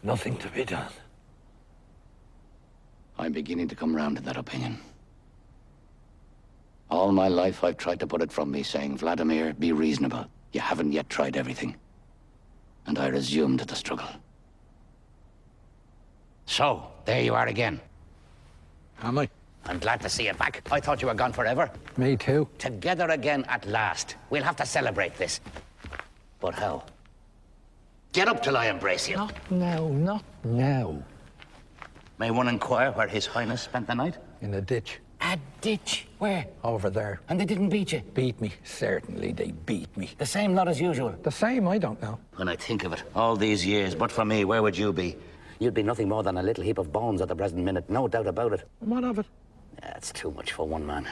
Nothing to be done. I'm beginning to come round to that opinion. All my life I've tried to put it from me, saying, Vladimir, be reasonable. You haven't yet tried everything. And I resumed the struggle. So, there you are again. Am I? I'm glad to see you back. I thought you were gone forever. Me too. Together again at last. We'll have to celebrate this. But how? Get up till I embrace you. Not now, not now. May one inquire where His Highness spent the night? In a ditch. A ditch? Where? Over there. And they didn't beat you? Beat me. Certainly they beat me. The same lot as usual? The same, I don't know. When I think of it, all these years, but for me, where would you be? You'd be nothing more than a little heap of bones at the present minute, no doubt about it. What of it? That's too much for one man.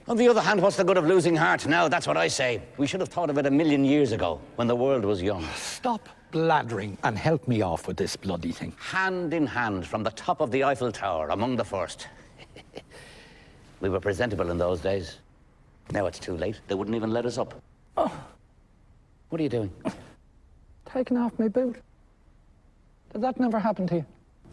On the other hand, what's the good of losing heart now? That's what I say. We should have thought of it 1,000,000 years ago, when the world was young. Stop blathering and help me off with this bloody thing. Hand in hand from the top of the Eiffel Tower, among the first. We were presentable in those days. Now it's too late. They wouldn't even let us up. Oh. What are you doing? Taking off my boot. Did that never happen to you?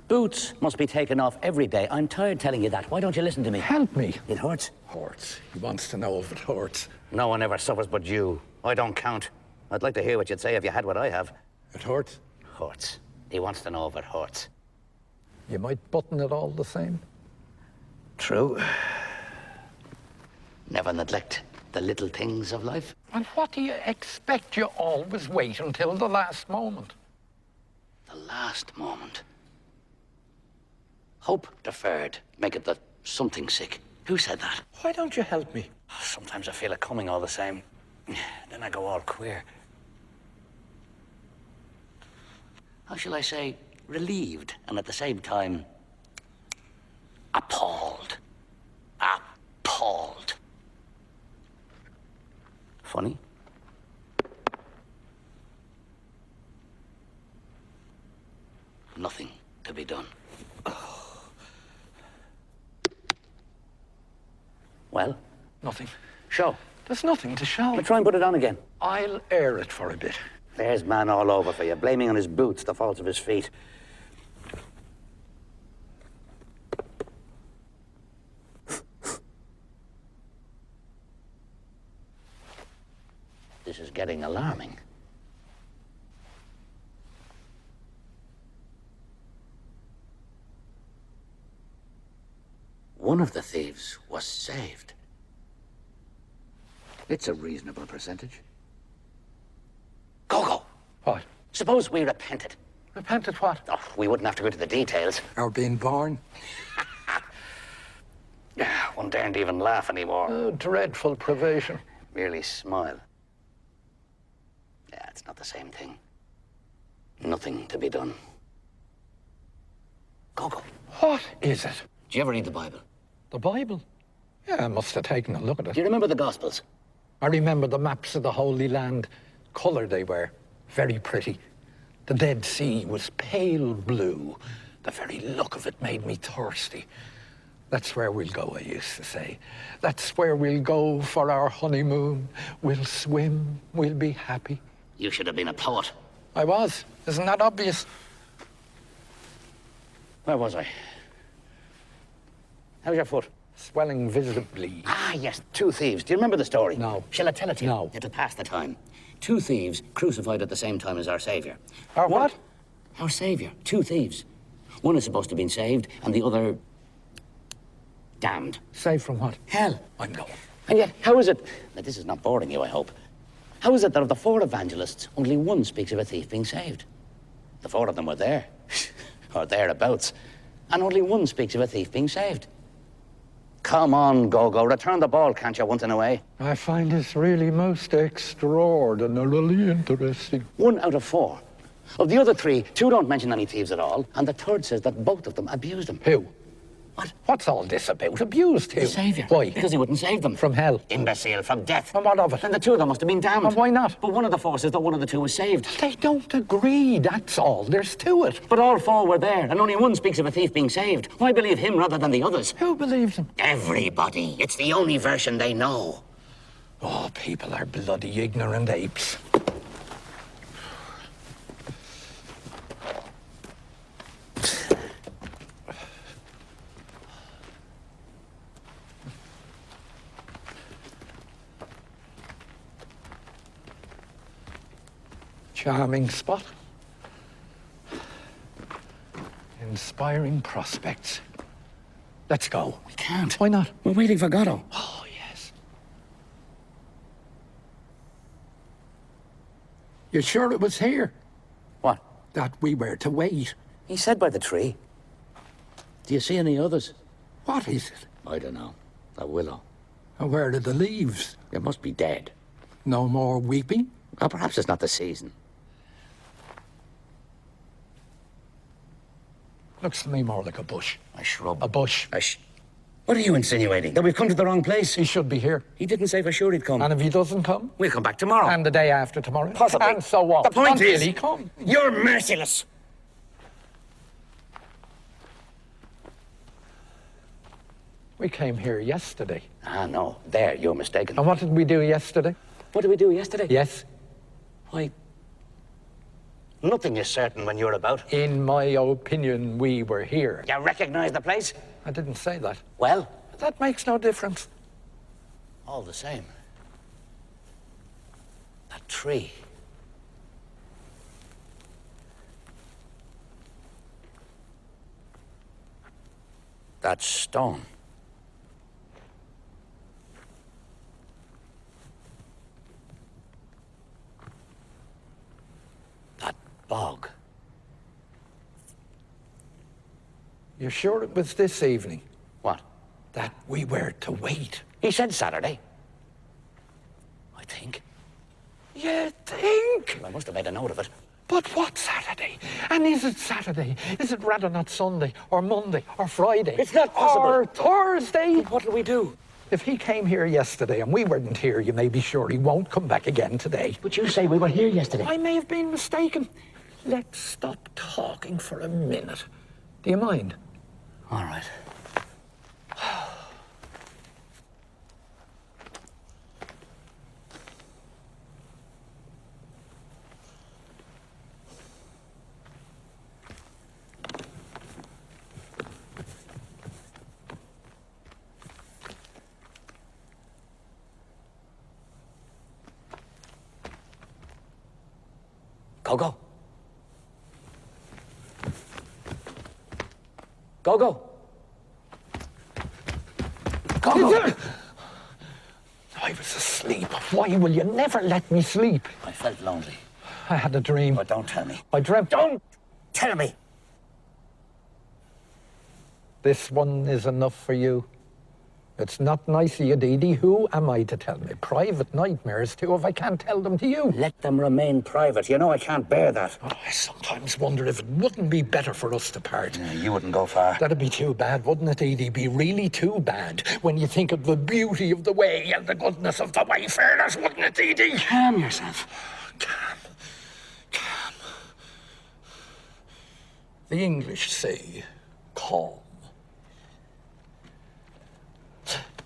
Boots must be taken off every day. I'm tired telling you that. Why don't you listen to me? Help me. It hurts. Hurts. He wants to know if it hurts. No one ever suffers but you. I don't count. I'd like to hear what you'd say if you had what I have. It hurts? Hurts. He wants to know if it hurts. You might button it all the same. True. Never neglect the little things of life. And what do you expect? You always wait until the last moment. The last moment. Hope deferred maketh the something sick. Who said that? Why don't you help me? Sometimes I feel it coming all the same. Then I go all queer. How shall I say? Relieved, and at the same time, appalled. Appalled. Funny? Nothing to be done. Well? Nothing. Show. There's nothing to show. But try and put it on again. I'll air it for a bit. There's man all over for you, blaming on his boots the faults of his feet. This is getting alarming. One of the thieves was saved. It's a reasonable percentage. Go. What? Suppose we repented. Repented what? Oh, we wouldn't have to go into the details. Our being born? One daren't even laugh anymore. Oh, dreadful privation. Merely smile. Yeah, it's not the same thing. Nothing to be done. Go. What is it? Do you ever read the Bible? The Bible? Yeah, I must have taken a look at it. Do you remember the Gospels? I remember the maps of the Holy Land. Colour they were. Very pretty. The Dead Sea was pale blue. The very look of it made me thirsty. That's where we'll go, I used to say. That's where we'll go for our honeymoon. We'll swim. We'll be happy. You should have been a poet. I was. Isn't that obvious? Where was I? How's your foot? Swelling visibly. Ah, yes, 2 thieves. Do you remember the story? No. Shall I tell it to you? No. It'll pass the time. 2 thieves crucified at the same time as our Saviour. Our what? Our Saviour. 2 thieves. One is supposed to have been saved, and the other... damned. Saved from what? Hell. I'm going. And yet, how is it... Now, this is not boring you, I hope. How is it that of the 4 evangelists, only one speaks of a thief being saved? The 4 of them were there. Or thereabouts. And only one speaks of a thief being saved. Come on, Gogo. Return the ball, can't you, once in a way? I find this really most extraordinarily interesting. 1 out of 4. Of the other 3, 2 don't mention any thieves at all, and the 3rd says that both of them abused him. Who? What? What's all this about? Abused who? The Saviour. Why? Because he wouldn't save them. From hell? Imbecile, from death. And what of it? And the 2 of them must have been damned. And why not? But one of the 4 says that one of the 2 was saved. They don't agree, that's all there's to it. But all 4 were there, and only one speaks of a thief being saved. Why believe him rather than the others? Who believes him? Everybody. It's the only version they know. Oh, people are bloody ignorant apes. Charming spot. Inspiring prospects. Let's go. We can't. Why not? We're waiting for Godot. Oh, yes. You sure it was here? What? That we were to wait. He said by the tree. Do you see any others? What is it? I don't know. A willow. And where are the leaves? It must be dead. No more weeping? Or perhaps it's not the season. Looks to me more like a bush. A shrub. A bush. What are you insinuating? That we've come to the wrong place? He should be here. He didn't say for sure he'd come. And if he doesn't come? We'll come back tomorrow. And the day after tomorrow? Possibly. And so on. The point Until is, he comes. You're merciless. We came here yesterday. Ah, no. There, you're mistaken. And what did we do yesterday? What did we do yesterday? Yes. Why, nothing is certain when you're about. In my opinion, we were here. You recognize the place? I didn't say that. Well? That makes no difference. All the same. That tree. That stone. That bog. You're sure it was this evening? What? That we were to wait. He said Saturday. I think. You think? I must have made a note of it. But what Saturday? And is it Saturday? Is it rather not Sunday or Monday or Friday? It's not possible. Or Thursday? What'll we do? If he came here yesterday and we weren't here, you may be sure he won't come back again today. But you say we were here yesterday. I may have been mistaken. Let's stop talking for a minute. Do you mind? All right. Gogo. Gogo. Gogo. I was asleep. Why will you never let me sleep? I felt lonely. I had a dream. But don't tell me. I dreamt. Don't tell me. This one is enough for you. It's not nice of you, Dee Dee. Who am I to tell me private nightmares to if I can't tell them to you? Let them remain private. You know I can't bear that. Oh, I sometimes wonder if it wouldn't be better for us to part. Yeah, you wouldn't go far. That'd be too bad, wouldn't it, Edie? Be really too bad when you think of the beauty of the way and the goodness of the wayfarers, wouldn't it, Edie? Calm yourself. Calm. The English say, calm.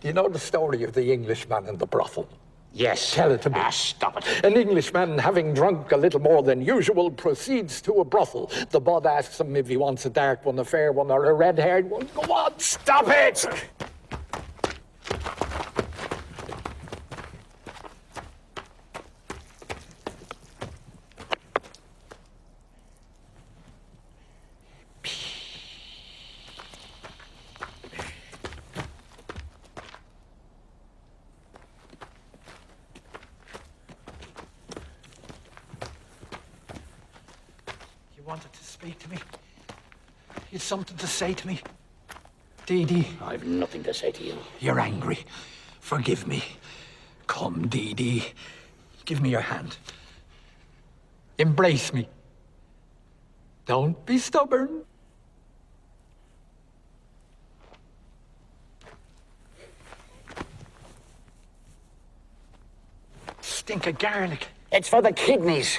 Do you know the story of the Englishman and the brothel? Yes. Tell it to me. Ah, stop it. An Englishman, having drunk a little more than usual, proceeds to a brothel. The bud asks him if he wants a dark one, a fair one, or a red-haired one. Go on, stop it! You wanted to speak to me? You had something to say to me? Dee Dee. I've nothing to say to you. You're angry. Forgive me. Come, Dee Dee. Give me your hand. Embrace me. Don't be stubborn. Stink of garlic. It's for the kidneys.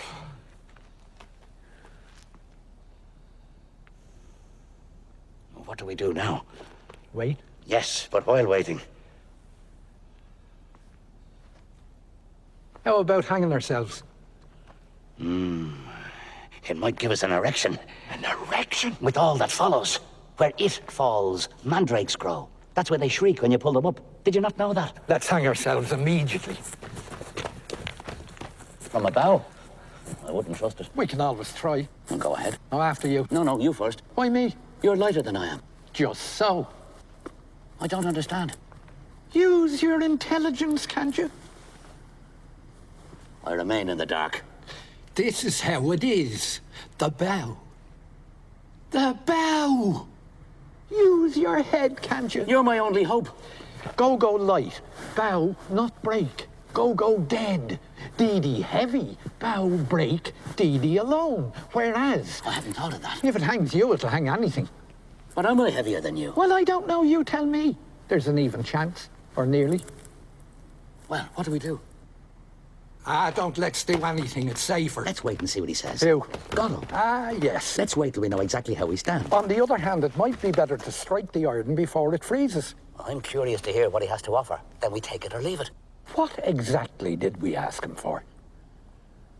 What do we do now? Wait. Yes, but while waiting. How about hanging ourselves? It might give us an erection. An erection? With all that follows. Where it falls, mandrakes grow. That's where they shriek when you pull them up. Did you not know that? Let's hang ourselves immediately. From a bough. I wouldn't trust it. We can always try. Well, go ahead. Now, after you. No, you first. Why me? You're lighter than I am. Just so. I don't understand. Use your intelligence, can't you? I remain in the dark. This is how it is. The bow. The bow! Use your head, can't you? You're my only hope. Go light. Bow, not break. Go dead. Dee heavy. Bow break. Dee alone. Whereas, I hadn't thought of that. if it hangs you, it'll hang anything. But am I heavier than you? Well, I don't know. You tell me. There's an even chance. Or nearly. Well, what do we do? Don't let's do anything. It's safer. Let's wait and see what he says. Who? Godot. Yes. Let's wait till we know exactly how we stand. On the other hand, it might be better to strike the iron before it freezes. I'm curious to hear what he has to offer. Then we take it or leave it. What exactly did we ask him for?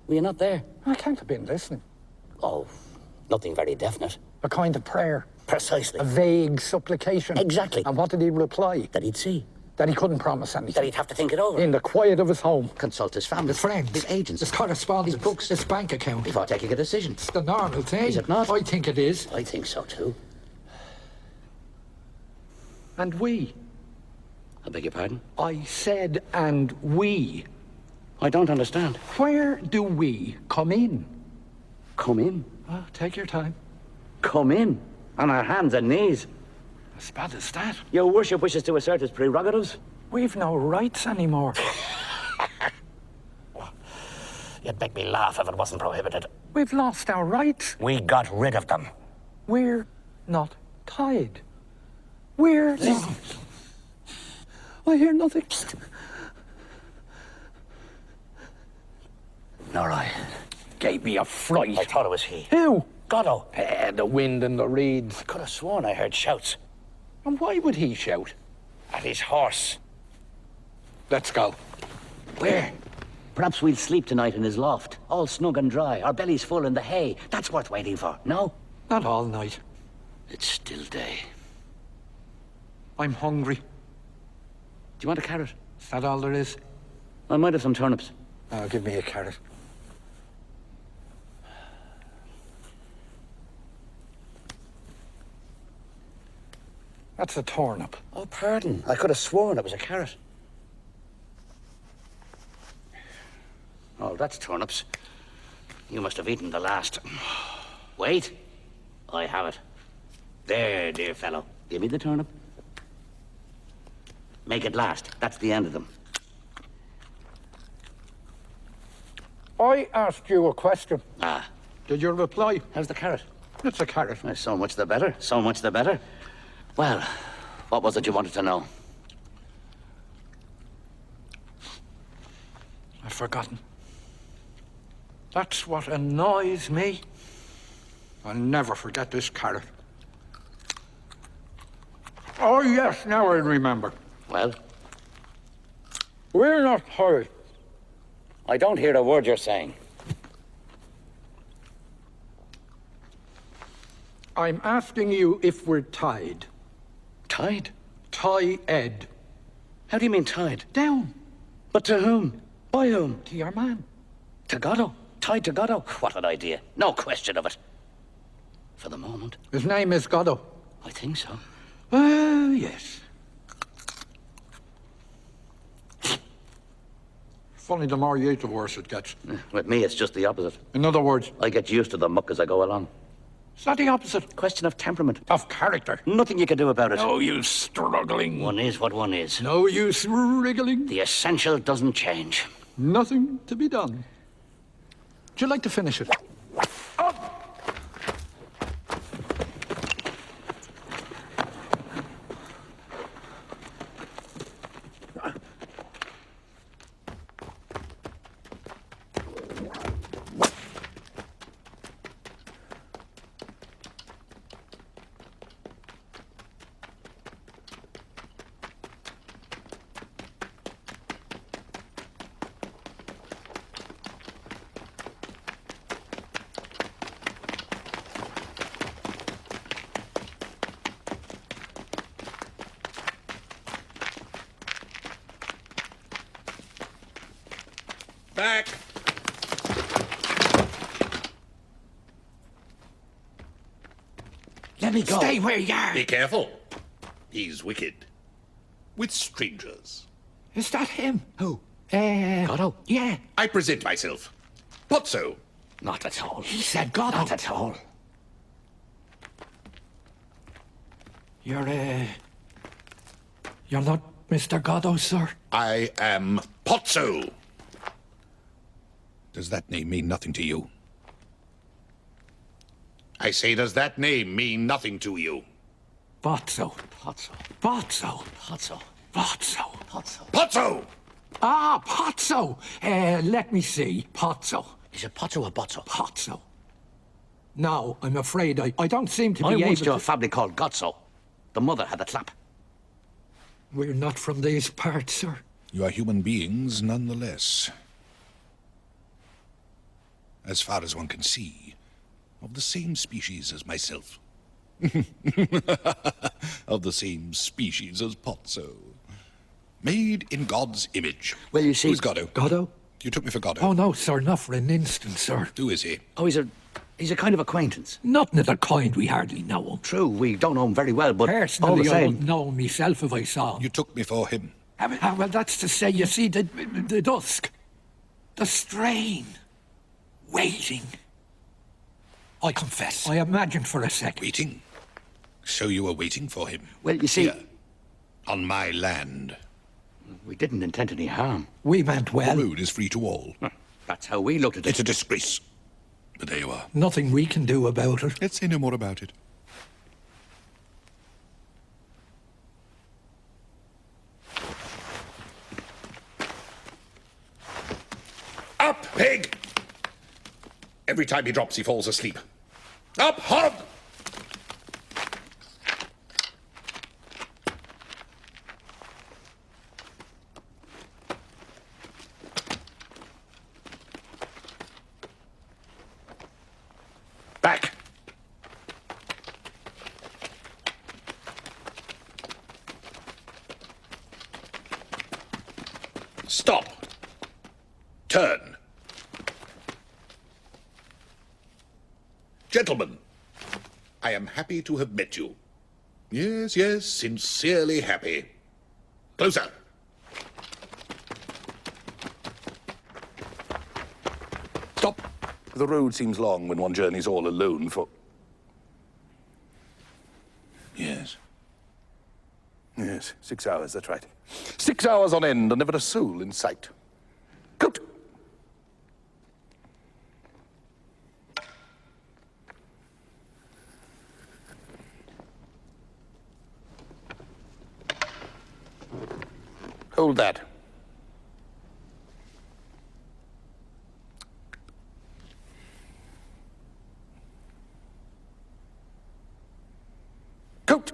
Were you not there? I can't have been listening. Oh, nothing very definite. A kind of prayer. Precisely. A vague supplication. Exactly. And what did he reply? That he'd see. That he couldn't promise anything. That he'd have to think it over. In the quiet of his home. Consult his family. His friends. His agents. His correspondence. His books. His bank account. Before taking a decision. It's the normal thing. Is it not? I think it is. I think so too. And we. I beg your pardon? I said and we. I don't understand. Where do we come in? Come in? Oh, take your time. Come in? On our hands and knees? As bad as that. Your worship wishes to assert his prerogatives? We've no rights anymore. You'd make me laugh if it wasn't prohibited. We've lost our rights. We got rid of them. We're not tied. We're... I hear nothing. Nor I. Gave me a fright. I thought it was he. Who? Godot. The wind in the reeds. I could have sworn I heard shouts. And why would he shout? At his horse. Let's go. Where? Perhaps we'll sleep tonight in his loft. All snug and dry. Our bellies full in the hay. That's worth waiting for. No? Not all night. It's still day. I'm hungry. Do you want a carrot? Is that all there is? I might have some turnips. Oh, give me a carrot. That's a turnip. Oh, pardon. I could have sworn it was a carrot. Oh, that's turnips. You must have eaten the last. Wait. I have it. There, dear fellow. Give me the turnip. Make it last. That's the end of them. I asked you a question. Ah. Did you reply? How's the carrot? It's a carrot. So much the better. So much the better. Well, what was it you wanted to know? I've forgotten. That's what annoys me. I'll never forget this carrot. Oh, yes, now I remember. Well? We're not hurry. I don't hear a word you're saying. I'm asking you if we're tied. Tied? Tie-ed. How do you mean tied? Down. But to whom? By whom? To your man. To Godot? Tied to Godot? What an idea. No question of it. For the moment. His name is Godot. I think so. Yes. Funny, the more you eat, the worse it gets. With me, it's just the opposite. In other words, I get used to the muck as I go along. is that the opposite? Question of temperament. Of character. Nothing you can do about it. No use struggling. One is what one is. No use wriggling. The essential doesn't change. Nothing to be done. Would you like to finish it? Back. Let me go. Stay where you are. Be careful. He's wicked. With strangers. Is that him? Who? Godot? Yeah. I present myself. Pozzo. Not at all. He said Godot. Not at all. You're not Mr. Godot, sir? I am Pozzo. Does that name mean nothing to you? I say, does that name mean nothing to you? Pozzo. Pozzo. Pozzo. Pozzo. Pozzo. Pozzo. Pozzo! Ah, Pozzo. Let me see. Pozzo. Is it Pozzo or Bozzo? Pozzo. No, I'm afraid I don't seem to be able I once to... knew a family called Gozzo. The mother had a clap. We're not from these parts, sir. You are human beings nonetheless. As far as one can see, of the same species as myself. Of the same species as Pozzo. Made in God's image. Well, you see... Who's Godot? Godot? You took me for Godot. Oh, no, sir, not for an instant, sir. Who is he? Oh, he's a kind of acquaintance. Nothing of the kind, we hardly know him. True, we don't know him very well, but all the Personally, I same... wouldn't know him myself if I saw him. You took me for him. Well, that's to say, you see, the dusk, the strain, waiting. I confess, I imagined for a second. Waiting? So you were waiting for him? Well, you see... Here, on my land. We didn't intend any harm. We meant well. The road is free to all. That's how we looked at It's it. a disgrace. But there you are. Nothing we can do about it. Let's say no more about it. Up, pig! Every time he drops, he falls asleep. Up, hog! Back! Stop! Turn! Gentlemen, I am happy to have met you. Yes, yes, sincerely happy. Closer. Stop. The road seems long when one journeys all alone for... Yes. Yes, 6 hours, that's right. 6 hours on end and never a soul in sight. Coat! Hold that. Coat!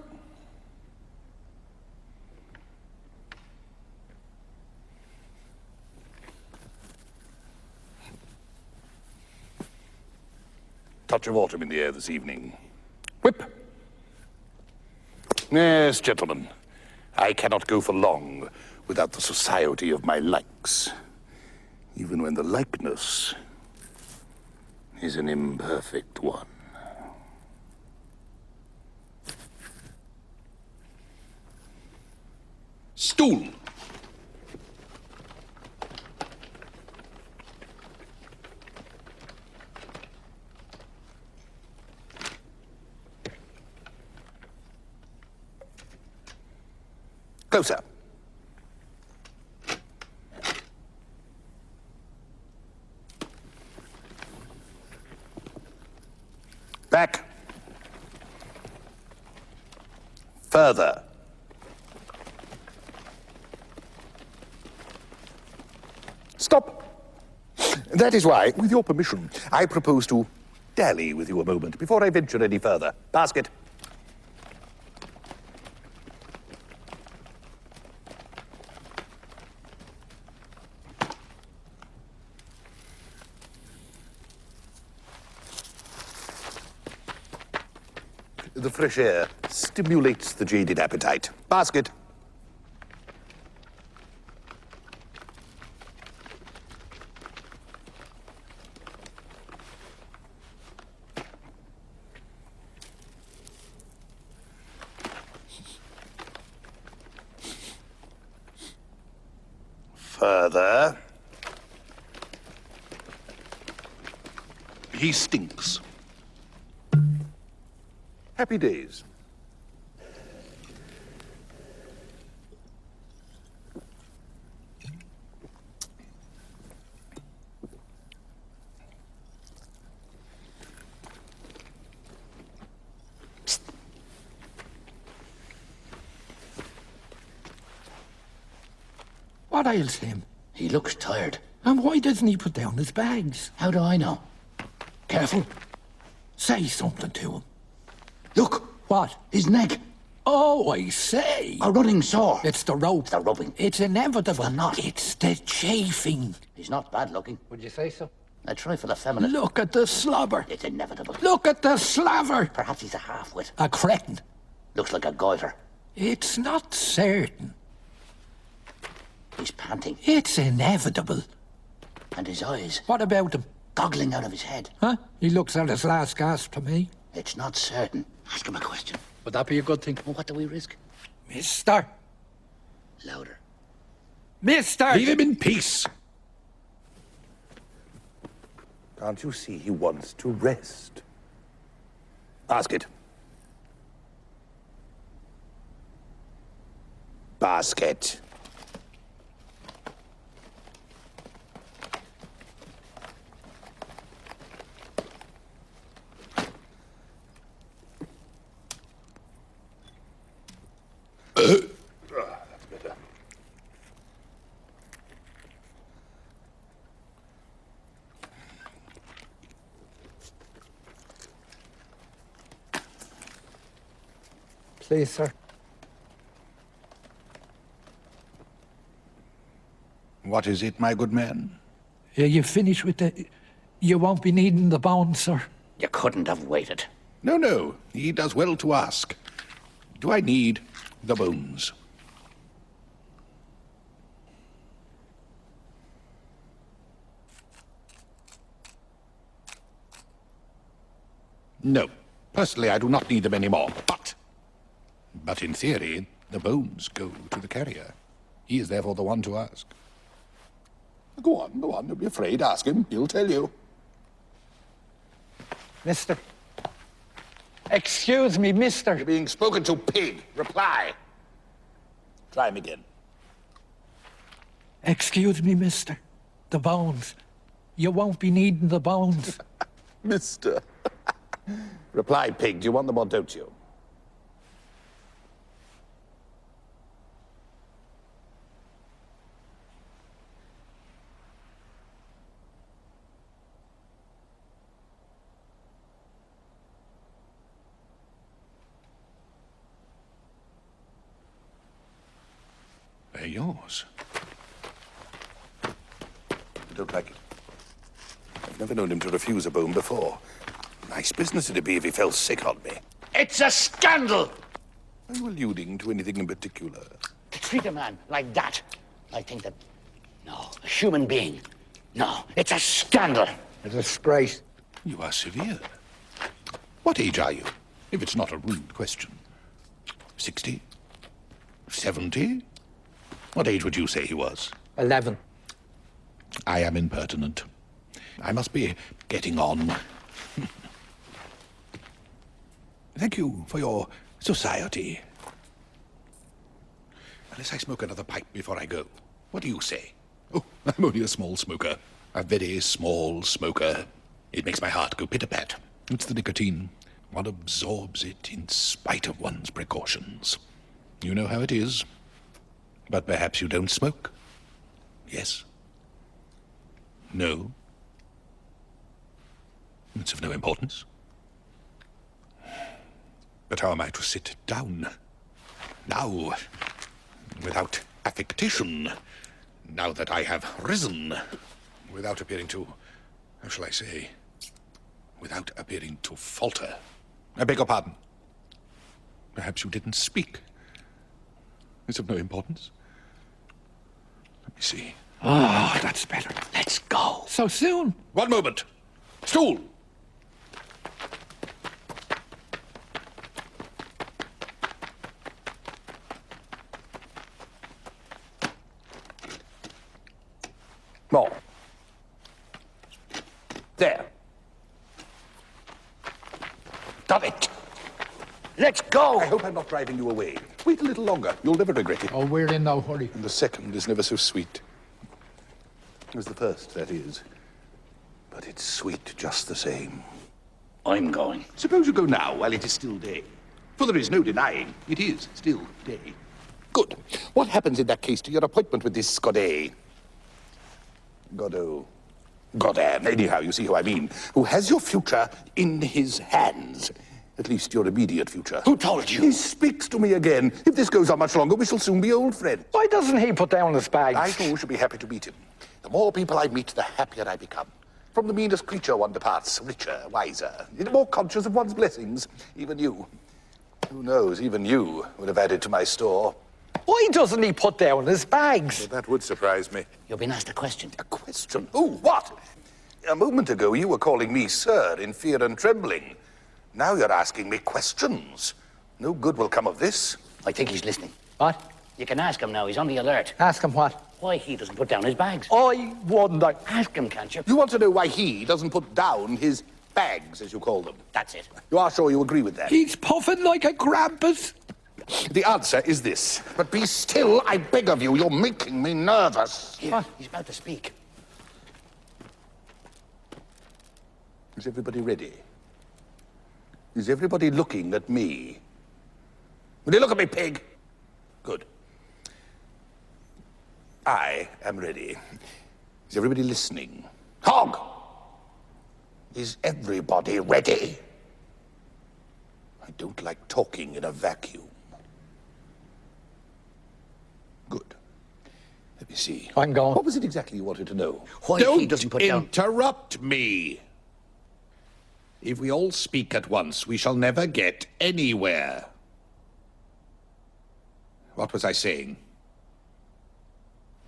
Touch of autumn in the air this evening. Whip! Yes, gentlemen. I cannot go for long without the society of my likes, even when the likeness is an imperfect one. Stool! Closer. Back. Further. Stop. That is why, with your permission, I propose to dally with you a moment before I venture any further. Basket. The fresh air stimulates the jaded appetite. Basket. brother. He stinks. Happy days. What ails him? He looks tired. And why doesn't he put down his bags? How do I know? Careful. Say something to him. Look! What? His neck! Oh, I say. A running sore. It's the rope. The rubbing. It's inevitable. The knot. It's the chafing. He's not bad looking. Would you say so? A trifle effeminate. Look at the slobber. It's inevitable. Look at the slaver. Perhaps he's a half-wit. A cretin. Looks like a goiter. It's not certain. He's panting. It's inevitable. And his eyes, What about him? goggling out of his head. Huh? He looks at his last gasp to me. It's not certain. Ask him a question. Would that be a good thing? Well, what do we risk? Mister. Louder. Mister! Leave him in peace. Can't you see he wants to rest? Ask it. Basket. That's better. Please, sir. What is it, my good man? You finish with the... You won't be needing the bone, sir. You couldn't have waited. No, no. He does well to ask. Do I need the bones? No. Personally, I do not need them anymore. But in theory, the bones go to the carrier. He is therefore the one to ask. Go on, go on. Don't be afraid. Ask him. He'll tell you. Mister. Excuse me, mister. You're being spoken to, pig. Reply. Try him again. Excuse me, mister. The bones. You won't be needing the bones. Mister. Reply, pig. Do you want them or don't you? They're yours. I don't like it. I've never known him to refuse a bone before. Nice business it'd be if he fell sick on me. It's a scandal! Are you alluding to anything in particular? To treat a man like that, I think that... No, a human being. No, it's a scandal. A disgrace. You are severe. What age are you, if it's not a rude question? 60? 70? What age would you say he was? 11. I am impertinent. I must be getting on. Thank you for your society. Unless I smoke another pipe before I go. What do you say? Oh, I'm only a small smoker. A very small smoker. It makes my heart go pit-a-pat. It's the nicotine. One absorbs it in spite of one's precautions. You know how it is. But perhaps you don't smoke? Yes? No? It's of no importance. But how am I to sit down? Now, without affectation, now that I have risen, without appearing to, how shall I say, without appearing to falter. I beg your pardon. Perhaps you didn't speak. It's of no importance. Let me see. Oh, that's better. Let's go. So soon? 1 moment. Stool! More. There. Done it. Let's go! I hope I'm not driving you away. Wait a little longer. You'll never regret it. Oh, we're in no hurry. And the second is never so sweet. As the first, that is. But it's sweet just the same. I'm going. Suppose you go now while it is still day. For there is no denying it is still day. Good. What happens in that case to your appointment with this Godot? Godot. Godam. Anyhow, you see who I mean. Who has your future in his hands. At least your immediate future. Who told you? He speaks to me again. If this goes on much longer, we shall soon be old friends. Why doesn't he put down his bags? I too should be happy to meet him. The more people I meet, the happier I become. From the meanest creature one departs, richer, wiser, more conscious of one's blessings. Even you. Who knows, even you would have added to my store. Why doesn't he put down his bags? Well, that would surprise me. You've been asked a question. A question? Oh, what? A moment ago, you were calling me sir in fear and trembling. Now you're asking me questions. No good will come of this. I think he's listening. What? You can ask him now. He's on the alert. Ask him what? Why he doesn't put down his bags. I wonder. Ask him, can't you? You want to know why he doesn't put down his bags, as you call them? That's it. You are sure you agree with that? He's puffing like a Krampus. The answer is this. But be still, I beg of you. You're making me nervous. Here, he's about to speak. Is everybody ready? Is everybody looking at me? Will you look at me, pig? Good. I am ready. Is everybody listening? Hog! Is everybody ready? I don't like talking in a vacuum. Good. Let me see. I'm going. What was it exactly you wanted to know? Why he doesn't put down... interrupt me. If we all speak at once, we shall never get anywhere. What was I saying?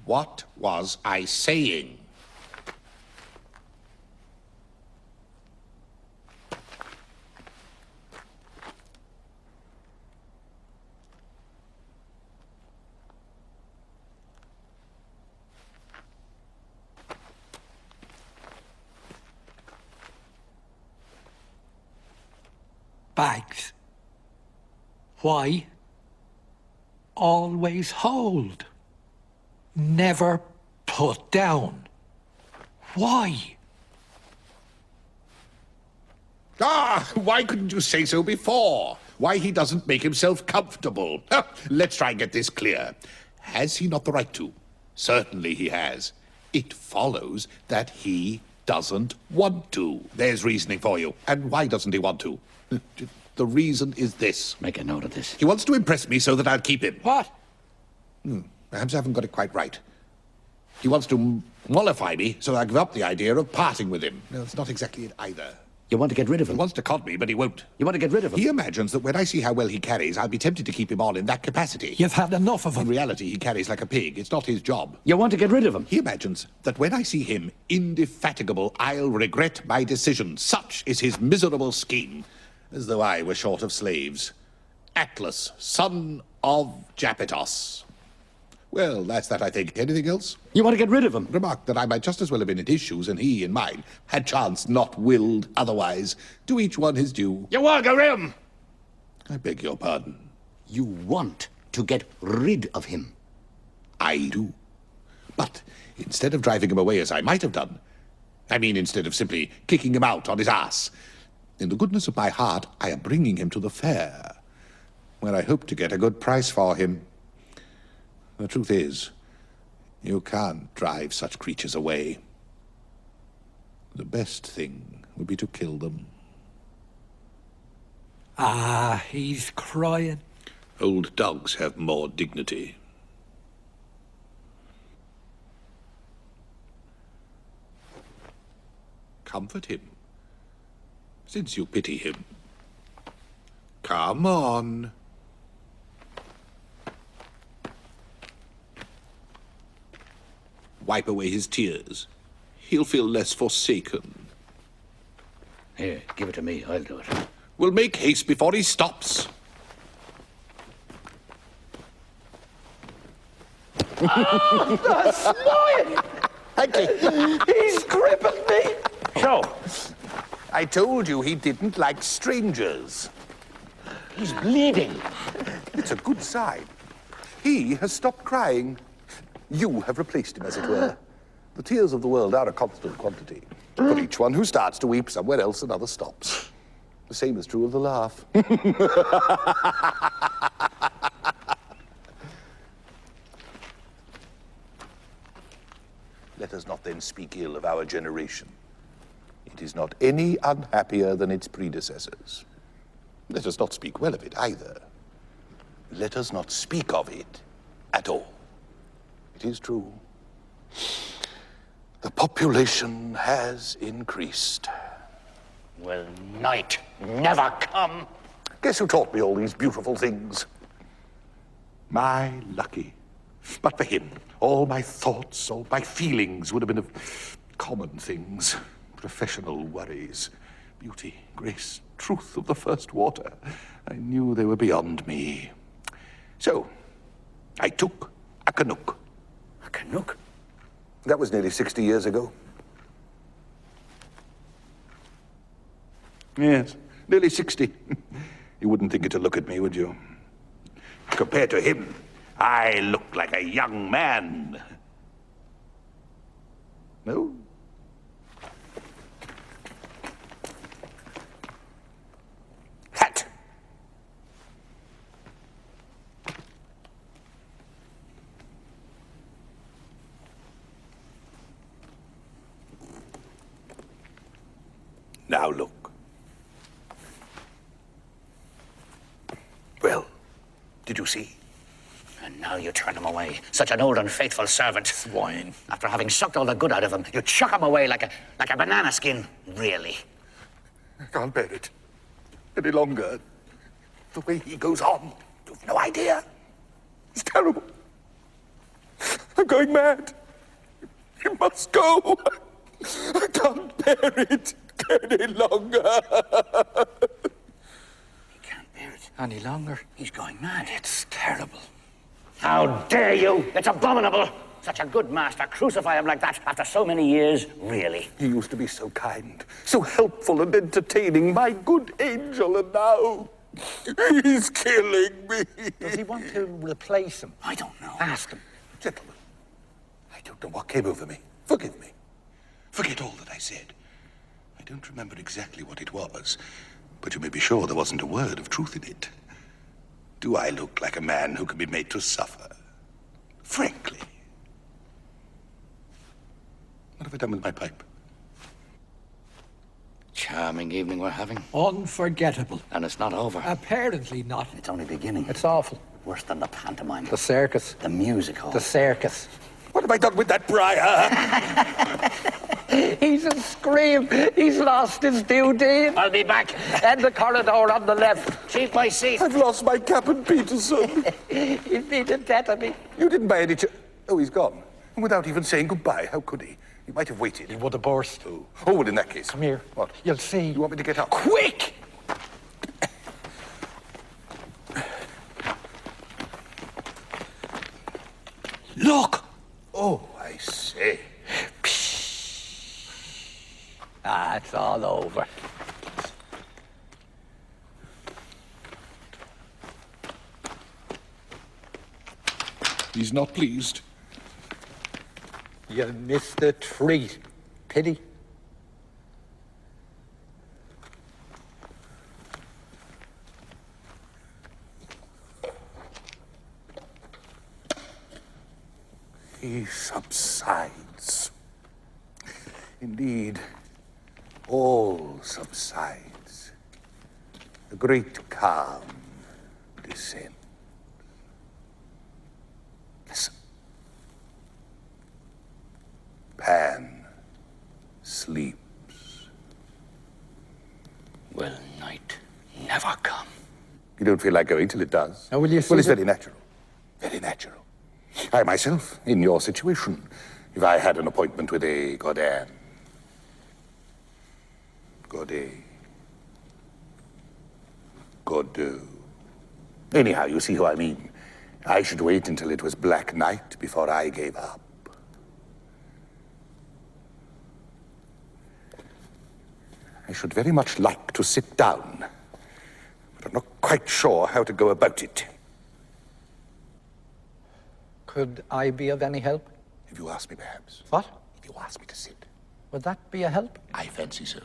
What was I saying? Bags. Why? Always hold. Never put down. Why? Why couldn't you say so before? Why he doesn't make himself comfortable. Let's try and get this clear. Has he not the right to? Certainly he has. It follows that he doesn't want to. There's reasoning for you. And why doesn't he want to? The reason is this. Make a note of this. He wants to impress me so that I'll keep him. What? Perhaps I haven't got it quite right. He wants to mollify me so I give up the idea of parting with him. No, it's not exactly it either. You want to get rid of He him? wants to con me, but he won't. You want to get rid of him? He imagines that when I see how well he carries, I'll be tempted to keep him on in that capacity. You've had enough of In him. reality, he carries like a pig. It's not his job. You want to get rid of him? He imagines that when I see him indefatigable, I'll regret my decision. Such is his miserable scheme. As though I were short of slaves. Atlas, son of Japetos. Well, that's that, I think. Anything else? You want to get rid of him? Remarked that I might just as well have been in his shoes and he in mine, had chance not willed otherwise. To each one his due. You want to get rid of him? I beg your pardon. You want to get rid of him? I do. But instead of driving him away as I might have done, I mean instead of simply kicking him out on his ass, in the goodness of my heart, I am bringing him to the fair, where I hope to get a good price for him. The truth is, you can't drive such creatures away. The best thing would be to kill them. Ah, he's crying. Old dogs have more dignity. Comfort him, since you pity him. Come on. Wipe away his tears. He'll feel less forsaken. Here, give it to me. I'll do it. We'll make haste before he stops. The smile! I quickly. He's crippled me. So, I told you he didn't like strangers. He's bleeding. It's a good sign. He has stopped crying. You have replaced him, as it were. The tears of the world are a constant quantity. For each one who starts to weep, somewhere else another stops. The same is true of the laugh. Let us not then speak ill of our generation. It is not any unhappier than its predecessors. Let us not speak well of it either. Let us not speak of it at all. It is true. The population has increased. Will night never come? Guess who taught me all these beautiful things? My lucky. But for him, all my thoughts, all my feelings would have been of common things. Professional worries. Beauty, grace, truth of the first water. I knew they were beyond me. So, I took a Canuck. A Canuck? That was nearly 60 years ago. Yes, nearly 60. You wouldn't think it to look at me, would you? Compared to him, I look like a young man. No? Hat. Now look. Well, did you see? And now you turn him away. Such an old and faithful servant. Swine. After having sucked all the good out of him, you chuck him away like a banana skin. Really? I can't bear it any longer. The way he goes on, you've no idea. It's terrible. I'm going mad. He must go. I can't bear it any longer. He can't bear it Any longer? He's going mad. It's terrible. How dare you? It's abominable. Such a good master, crucify him like that after so many years, really. He used to be so kind, so helpful and entertaining, my good angel, and now he's killing me. Does he want to replace him? I don't know. Ask him. Gentlemen, I don't know what came over me. Forgive me. Forget all that I said. I don't remember exactly what it was, but you may be sure there wasn't a word of truth in it. Do I look like a man who can be made to suffer? Frankly. What have I done with my pipe? Charming evening we're having. Unforgettable. And it's not over. Apparently not. It's only beginning. It's awful. Worse than the pantomime. The circus. The music hall. The circus. What have I done with that briar? He's a scream. He's lost his duty. I'll be back. And the corridor on the left. Keep my seat. I've lost my Captain Peterson. He'd be the death of me. You didn't buy any Oh, he's gone. And without even saying goodbye, how could he? He might have waited. He would have burst. Oh, well, in that case. Come here. What? You'll see. You want me to get up? Quick! Look! Oh, I say. Ah, it's all over. He's not pleased. You missed the treat. Pity. He subsides. Indeed, all subsides. A great calm descends. Listen. Pan sleeps. Will night never come? You don't feel like going till it does. Now, will you Well, it's see very natural. Very natural. I myself, in your situation, if I had an appointment with a Godin. Godot. Anyhow, you see who I mean. I should wait until it was black night before I gave up. I should very much like to sit down, but I'm not quite sure how to go about it. Could I be of any help? If you ask me, perhaps. What? If you ask me to sit. Would that be a help? I fancy so.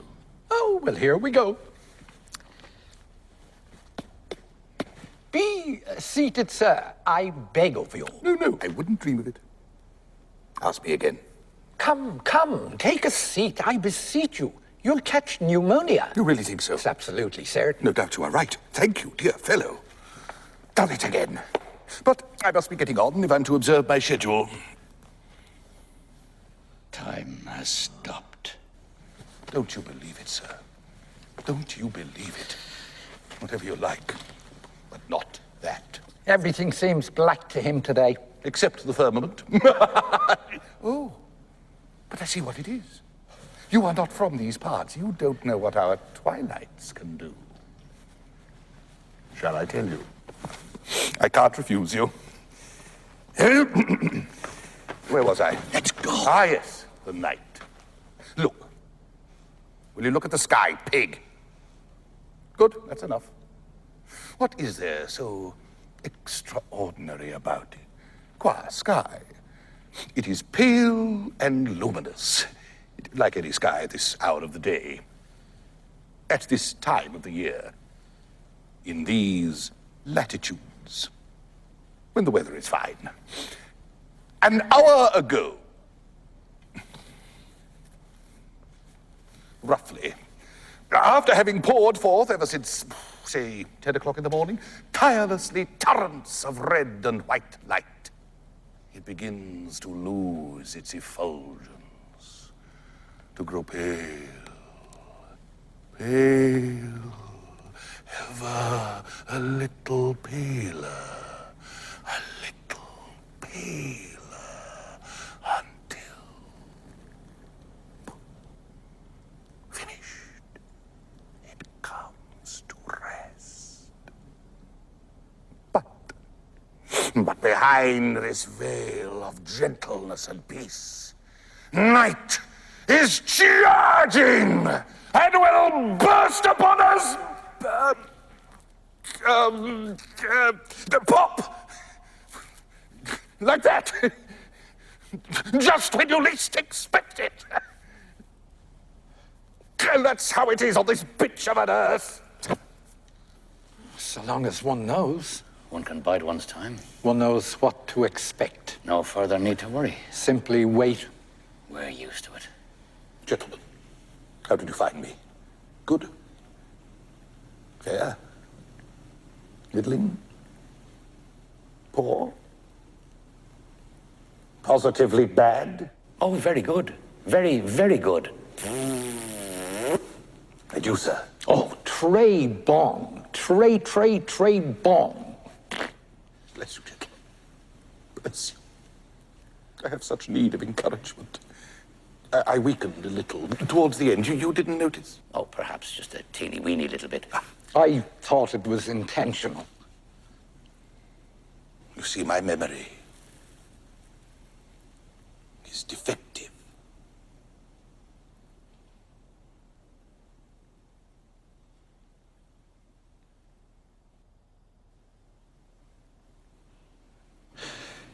Oh, well, here we go. Be seated, sir. I beg of you. No, I wouldn't dream of it. Ask me again. Come, take a seat. I beseech you. You'll catch pneumonia. You really think so? It's absolutely certain. No doubt you are right. Thank you, dear fellow. Done it again. But I must be getting on if I'm to observe my schedule. Time has stopped. Don't you believe it, sir? Don't you believe it? Whatever you like, but not that. Everything seems black to him today. Except the firmament. Oh, but I see what it is. You are not from these parts. You don't know what our twilights can do. Shall I tell you? I can't refuse you. Where was I? Let's go. Ah, yes, the night. Look. Will you look at the sky, pig? Good, that's enough. What is there so extraordinary about it? Qua sky. It is pale and luminous, like any sky at this hour of the day, at this time of the year, in these latitudes, when the weather is fine. An hour ago, roughly, after having poured forth ever since, say, 10 o'clock in the morning, tirelessly torrents of red and white light, it begins to lose its effulgence, to grow pale, ever a little paler, until finished, it comes to rest. But behind this veil of gentleness and peace, night is charging and will burst upon us. Pop! Like that. Just when you least expect it. And that's how it is on this bitch of an earth. So long as one knows. One can bide one's time. One knows what to expect. No further need to worry. Simply wait. We're used to it. Gentlemen, how did you find me? Good? Fair? Middling? Poor? Positively bad? Oh, very good. Very, very good. And you, sir? Oh, très bon. Très bon. Bless you, gentlemen. Bless you. I have such need of encouragement. I weakened a little towards the end. You didn't notice? Oh, perhaps just a teeny-weeny little bit. I thought it was intentional. You see, my memory is defective.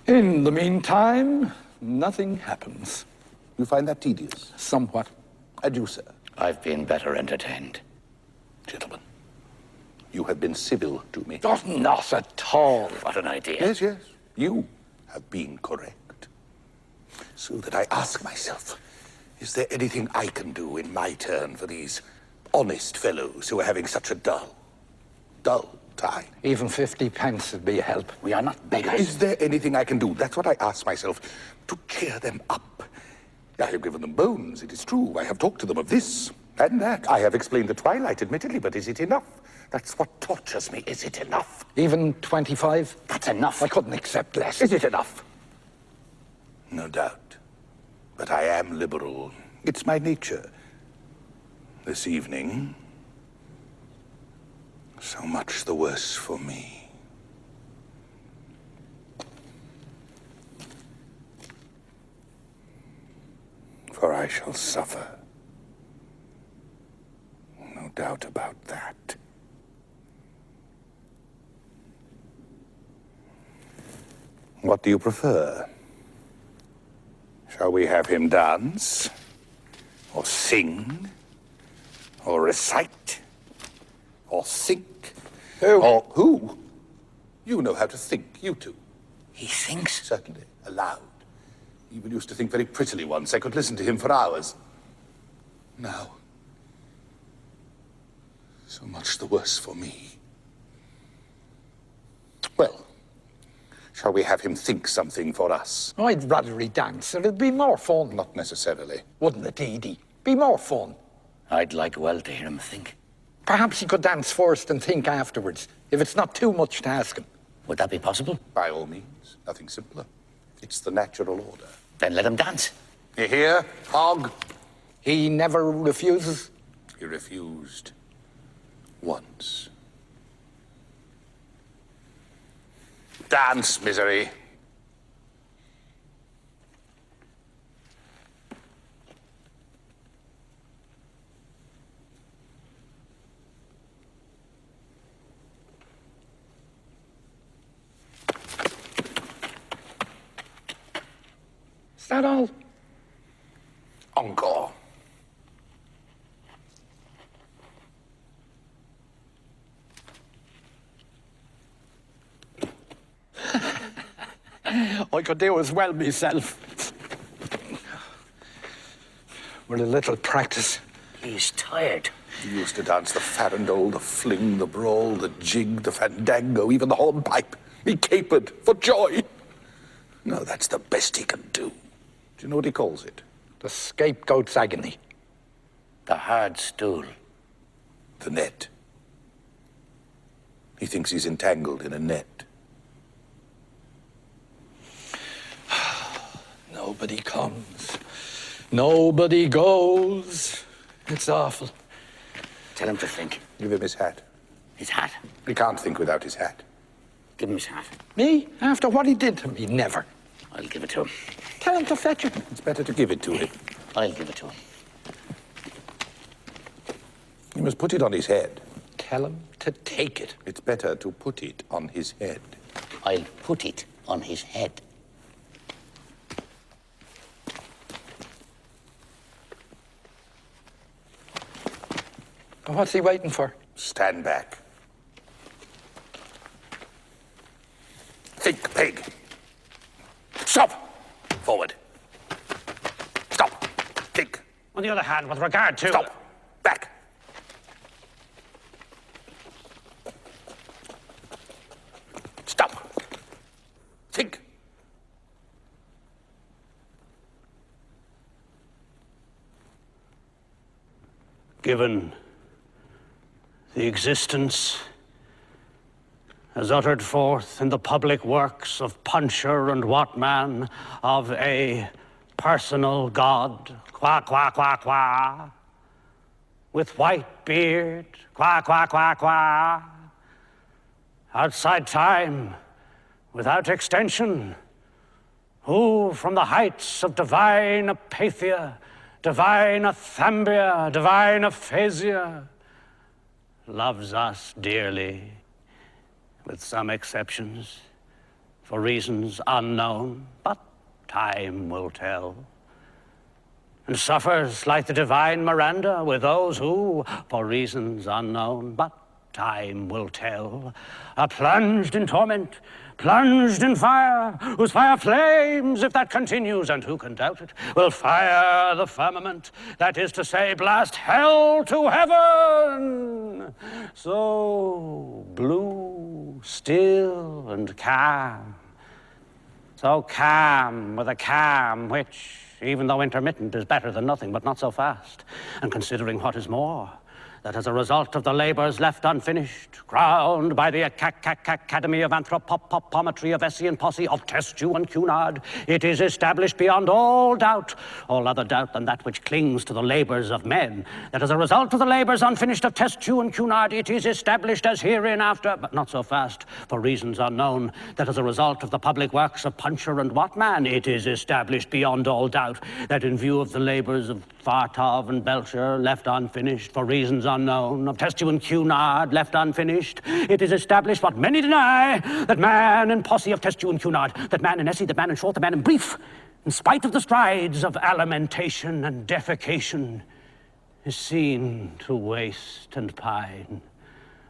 In the meantime, nothing happens. You find that tedious? Somewhat. Adieu, sir. I've been better entertained. Gentlemen, you have been civil to me. Oh, not at all. What an idea. Yes, you have been correct. So that I ask myself, is there anything I can do in my turn for these honest fellows who are having such a dull time? Even 50 pence would be a help. We are not beggars. Is there anything I can do? That's what I ask myself, to cheer them up. I have given them bones, it is true. I have talked to them of this and that. I have explained the twilight, admittedly, but is it enough? That's what tortures me. Is it enough? Even 25? That's enough. I couldn't accept less. Is it enough? No doubt. But I am liberal. It's my nature. This evening, so much the worse for me. For I shall suffer doubt about that. What do you prefer? Shall we have him dance? Or sing? Or recite? Or think? Who? Or who? You know how to think, you two. He thinks? Certainly, aloud. He even used to think very prettily once. I could listen to him for hours. Now, so much the worse for me. Well, shall we have him think something for us? I'd rather he dance. It'd be more fun. Not necessarily. Wouldn't it, Edie? Be more fun. I'd like well to hear him think. Perhaps he could dance first and think afterwards, if it's not too much to ask him. Would that be possible? By all means, nothing simpler. It's the natural order. Then let him dance. You hear, Hog? He never refuses. He refused once. Dance, misery. Is that all? Encore. I could do as well myself. With a little practice. He's tired. He used to dance the farandole, the fling, the brawl, the jig, the fandango, even the hornpipe. He capered for joy. No, that's the best he can do. Do you know what he calls it? The scapegoat's agony. The hard stool. The net. He thinks he's entangled in a net. Nobody comes. Nobody goes. It's awful. Tell him to think. Give him his hat. His hat. He can't think without his hat. Give him his hat. Me? After what he did to me? Never. I'll give it to him. Tell him to fetch it. It's better to give it to him. I'll give it to him. You must put it on his head. Tell him to take it. It's better to put it on his head. I'll put it on his head. What's he waiting for? Stand back. Think, pig. Stop! Forward. Stop. Think. On the other hand, with regard to... Stop. Back. Stop. Think. Given the existence as uttered forth in the public works of Puncher and Watman of a personal god, qua, qua, qua, qua, with white beard, qua, qua, qua, qua, outside time, without extension, who from the heights of divine apathia, divine athambia, divine aphasia, loves us dearly, with some exceptions, for reasons unknown, but time will tell. And suffers like the divine Miranda with those who, for reasons unknown, but time will tell, are plunged in torment, plunged in fire, whose fire flames if that continues, and who can doubt it, will fire the firmament, that is to say, blast hell to heaven. So blue, still, and calm. So calm with a calm which, even though intermittent, is better than nothing, but not so fast. And considering what is more, that as a result of the labors left unfinished, crowned by the Academy of Anthropometry of Essian Posse of Testu and Cunard, it is established beyond all doubt, all other doubt than that which clings to the labors of men, that as a result of the labors unfinished of Testu and Cunard, it is established as hereinafter, but not so fast, for reasons unknown, that as a result of the public works of Puncher and Watman, it is established beyond all doubt, that in view of the labors of Fartov and Belcher left unfinished, for reasons reasons unknown, of Testuan Cunard left unfinished, it is established what many deny, that man in posse of Testuan Cunard, that man in essay, that man in short, that man in brief, in spite of the strides of alimentation and defecation, is seen to waste and pine.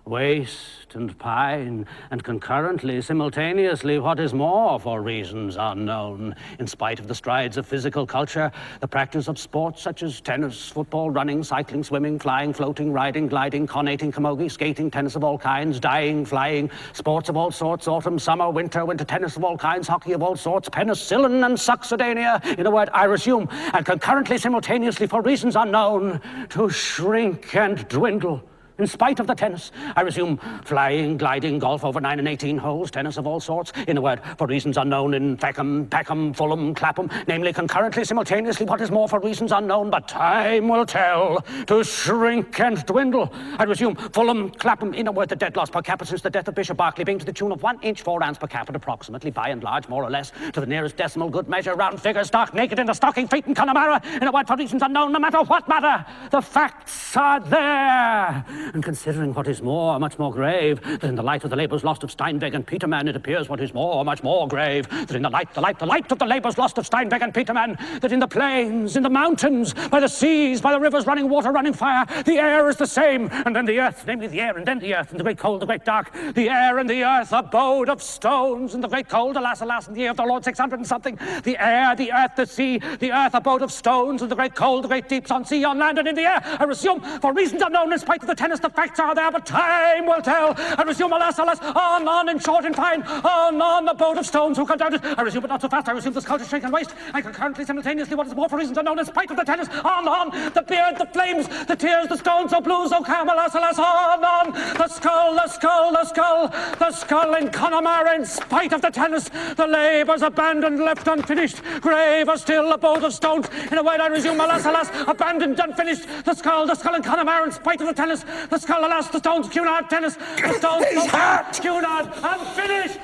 Waste and pine, and concurrently, simultaneously, what is more, for reasons unknown, in spite of the strides of physical culture, the practice of sports such as tennis, football, running, cycling, swimming, flying, floating, riding, gliding, conating, camogie, skating, tennis of all kinds, dying, flying, sports of all sorts, autumn, summer, winter tennis of all kinds, hockey of all sorts, penicillin and succedanea, in a word, I resume, and concurrently, simultaneously, for reasons unknown, to shrink and dwindle. In spite of the tennis, I resume flying, gliding, golf over 9 and 18 holes, tennis of all sorts, in a word, for reasons unknown in Peckham, Fulham, Clapham, namely concurrently, simultaneously, what is more for reasons unknown, but time will tell, to shrink and dwindle. I resume Fulham, Clapham, in a word, the dead loss per capita since the death of Bishop Berkeley being to the tune of 1 inch 4 ounce per capita, approximately, by and large, more or less, to the nearest decimal, good measure, round figure, stark naked in the stocking feet in Connemara, in a word, for reasons unknown, no matter what matter, the facts are there. And considering what is more, much more grave, that in the light of the labours lost of Steinweg and Petermann, it appears what is more, much more grave, that in the light of the labours lost of Steinweg and Petermann, that in the plains, in the mountains, by the seas, by the rivers running water, running fire, the air is the same, and then the earth, namely the air, and then the earth, and the great cold, the great dark, the air and the earth, abode of stones, and the great cold, alas, alas, in the year of the Lord 600 and something, the air, the earth, the sea, the earth, abode of stones, and the great cold, the great deeps, on sea, on land, and in the air. I resume, for reasons unknown, in spite of the tennis, the facts are there, but time will tell. I resume, alas, alas, on, in short and fine, on, the boat of stones, who can doubt it? I resume, but not so fast. I resume the sculpture, shrink and waste, and concurrently, simultaneously, what is more for reasons unknown, in spite of the tennis, on, the beard, the flames, the tears, the stones, so blue, so calm, alas, alas, on, the skull, the skull, the skull, the skull in Connemara, in spite of the tennis, the labours abandoned, left unfinished, grave are still, a boat of stones, in a word, I resume, alas, alas, abandoned, unfinished, the skull in Connemara, in spite of the tennis, the skull, alas, the stones, Cunard, tennis, the stones, His hat! Cunard, unfinished!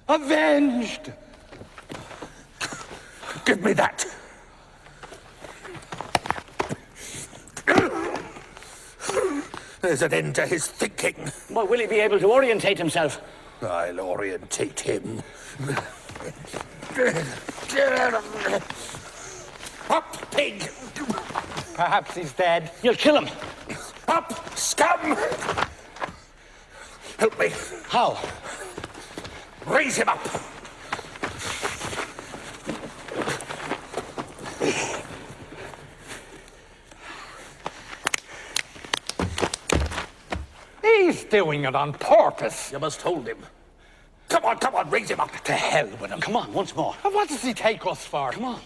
Avenged! Give me that. There's an end to his thinking. Well, will he be able to orientate himself? I'll orientate him. Up, pig! Perhaps he's dead. You'll kill him. Up, scum! Help me. How? Raise him up. He's doing it on purpose. You must hold him. Come on, raise him up. To hell with him. Come on, once more. And what does he take us for? Come on.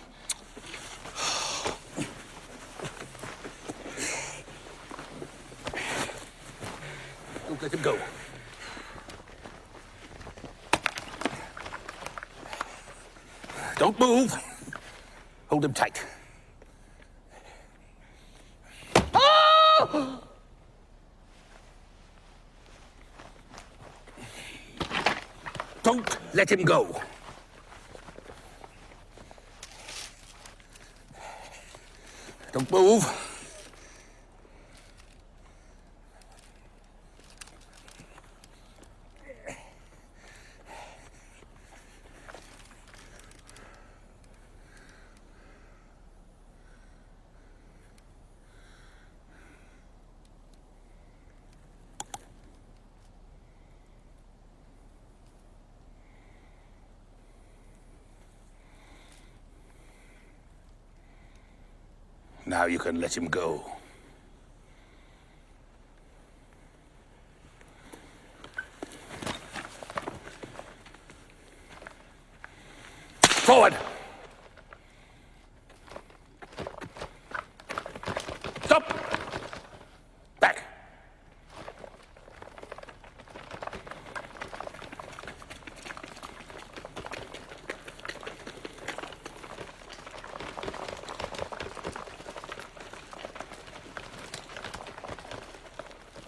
Don't let him go. Don't move. Hold him tight. Oh! Don't let him go. Don't move. Now you can let him go. Forward! Stop! Back!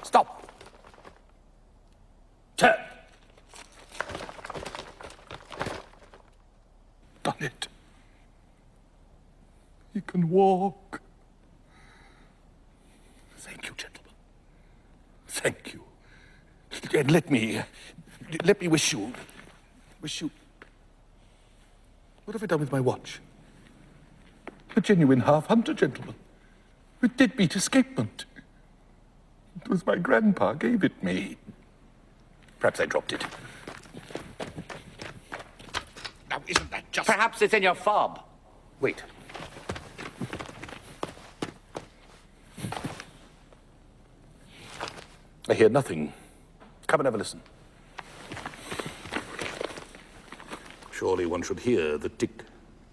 Stop! Turn! Done. it. He can walk. Thank you, gentlemen. Thank you. And let me wish you. What have I done with my watch? A genuine half-hunter, gentlemen. With deadbeat escapement. It was my grandpa gave it me. Perhaps I dropped it. Now, isn't that just... Perhaps it's in your fob. Wait. I hear nothing. Come and have a listen. Surely one should hear the tick,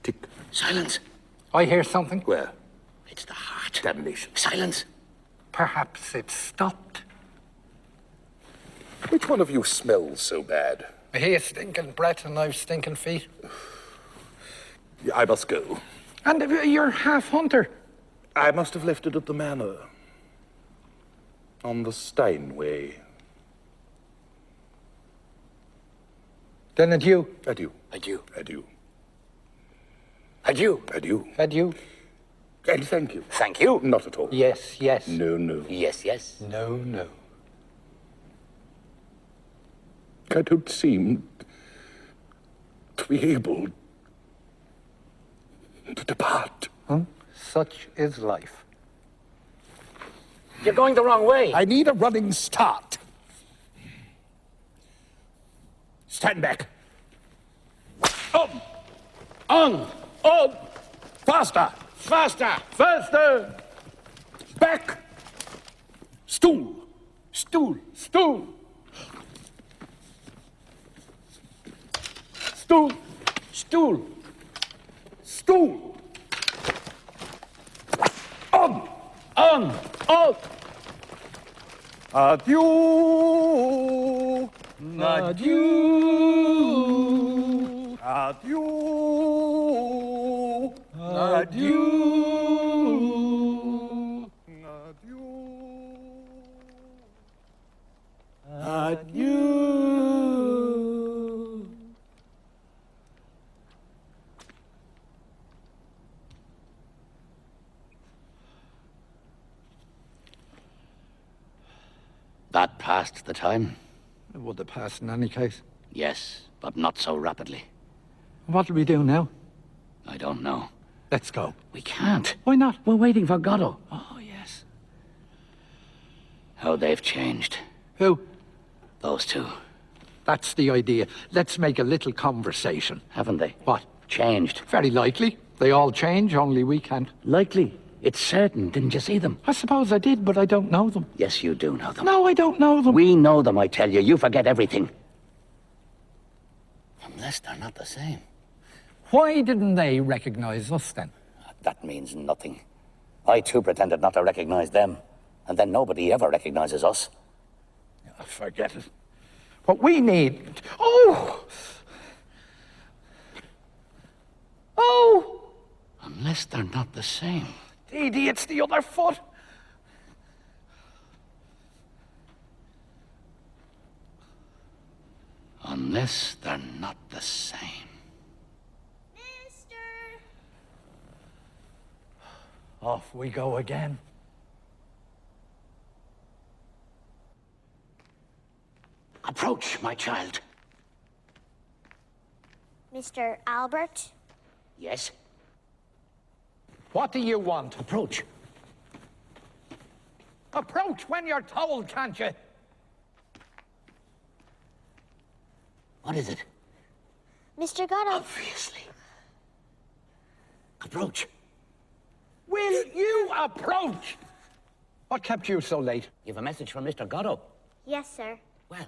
tick. Silence. I hear something. Where? It's the heart. Damnation. Silence. Perhaps it stopped. Which one of you smells so bad? I hear stinking breath and I've stinking feet. I must go. And you're half-hunter. I must have left it at the manor. On the Steinway. Then adieu. Adieu. Adieu. Adieu. Adieu. Adieu. Adieu. And thank you. Thank you. Not at all. Yes, yes. No, no. Yes, yes. No, no. I don't seem to be able to depart. Such is life. You're going the wrong way. I need a running start. Stand back. On. Faster. Faster. Faster. Back. Stool. Stool. Stool. Stool. Stool. Stool. On. On. Adieu. Adieu. Adieu. Adieu. Adieu. That passed the time. It would have passed in any case. Yes, but not so rapidly. What'll we do now? I don't know. Let's go. We can't. Why not? We're waiting for Godot. Oh, yes. How they've changed. Who? Those two. That's the idea. Let's make a little conversation. Haven't they? What? Changed. Very likely. They all change, only we can't. Likely. It's certain. Didn't you see them? I suppose I did, but I don't know them. Yes, you do know them. No, I don't know them. We know them, I tell you. You forget everything. Unless they're not the same. Why didn't they recognize us then? That means nothing. I too pretended not to recognize them. And then nobody ever recognizes us. Forget it. What we need... Oh! Oh! Unless they're not the same. Edie, it's the other foot. Unless they're not the same. Mister! Off we go again. Approach, my child. Mr. Albert? Yes? What do you want? Approach. Approach when you're told, can't you? What is it? Mr. Godot? Obviously. Approach. Will you approach? What kept you so late? You've a message from Mr. Godot. Yes, sir. Well,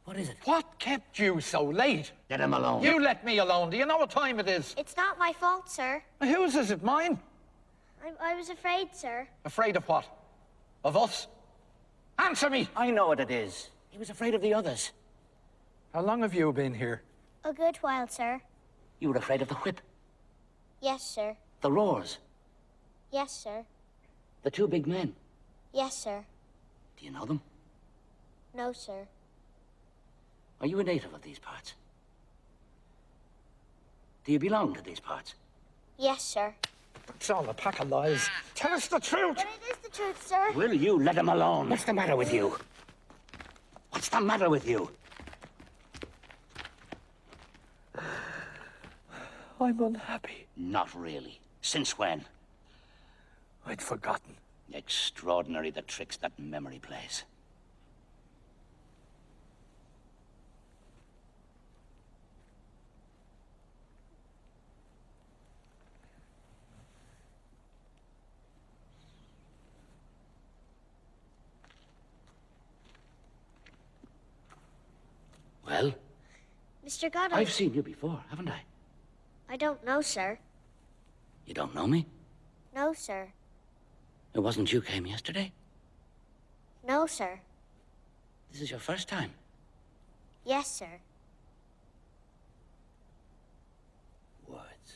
what is it? What kept you so late? Let him alone. You let me alone. Do you know what time it is? It's not my fault, sir. Whose is it? Mine? I was afraid, sir. Afraid of what? Of us? Answer me! I know what it is. He was afraid of the others. How long have you been here? A good while, sir. You were afraid of the whip, Yes, sir. the roars, Yes, sir. the two big men. Yes, sir. Do you know them? No, sir. Are you a native of these parts? Do you belong to these parts? Yes, sir. It's all a pack of lies. Tell us the truth. But it is the truth, sir. Will you let him alone? What's the matter with you? What's the matter with you? I'm unhappy. Not really. Since when? I'd forgotten. Extraordinary the tricks that memory plays. Well, Mr. Godot. I've seen you before, haven't I? I don't know, sir. You don't know me? No, sir. It wasn't you came yesterday? No, sir. This is your first time. Yes, sir. Words.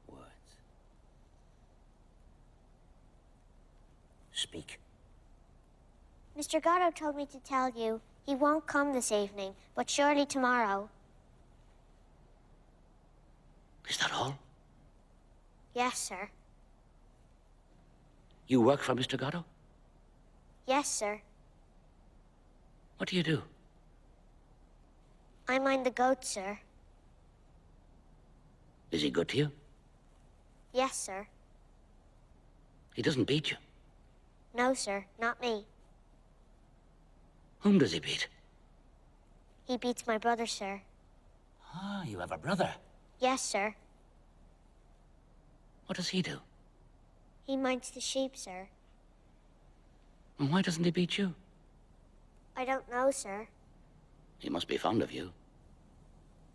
Words. Speak. Mr. Godot told me to tell you he won't come this evening, but surely tomorrow. Is that all? Yes, sir. You work for Mr. Godot? Yes, sir. What do you do? I mind the goat, sir. Is he good to you? Yes, sir. He doesn't beat you. No, sir. Not me. Whom does he beat? He beats my brother, sir. Ah, you have a brother. Yes, sir. What does he do? He minds the sheep, sir. And why doesn't he beat you? I don't know, sir. He must be fond of you.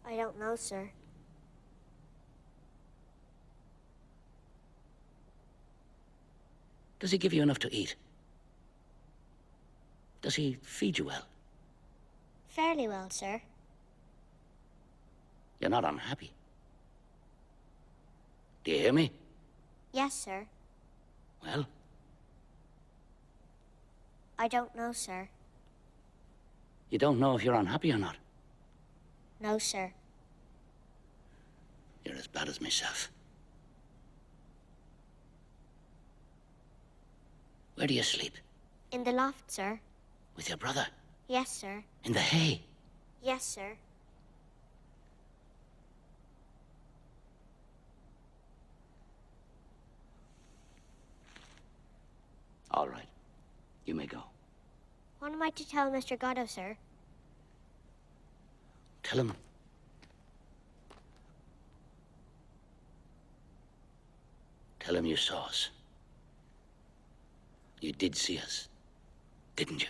I don't know, sir. Does he give you enough to eat? Does he feed you well? Fairly well, sir. You're not unhappy. Do you hear me? Yes, sir. Well, I don't know, sir. you don't know if you're unhappy or not. No, sir. You're as bad as myself. Where do you sleep? In the loft, sir. With your brother? Yes, sir. In the hay? Yes, sir. All right. You may go. What am I to tell Mr. Godot, sir? Tell him. Tell him you saw us. You did see us, didn't you?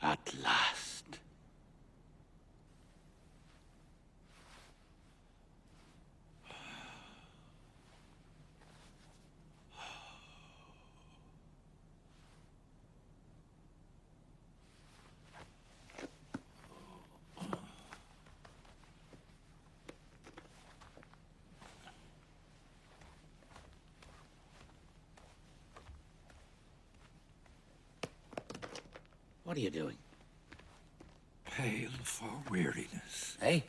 At last. What are you doing? Pale for weariness. Hey?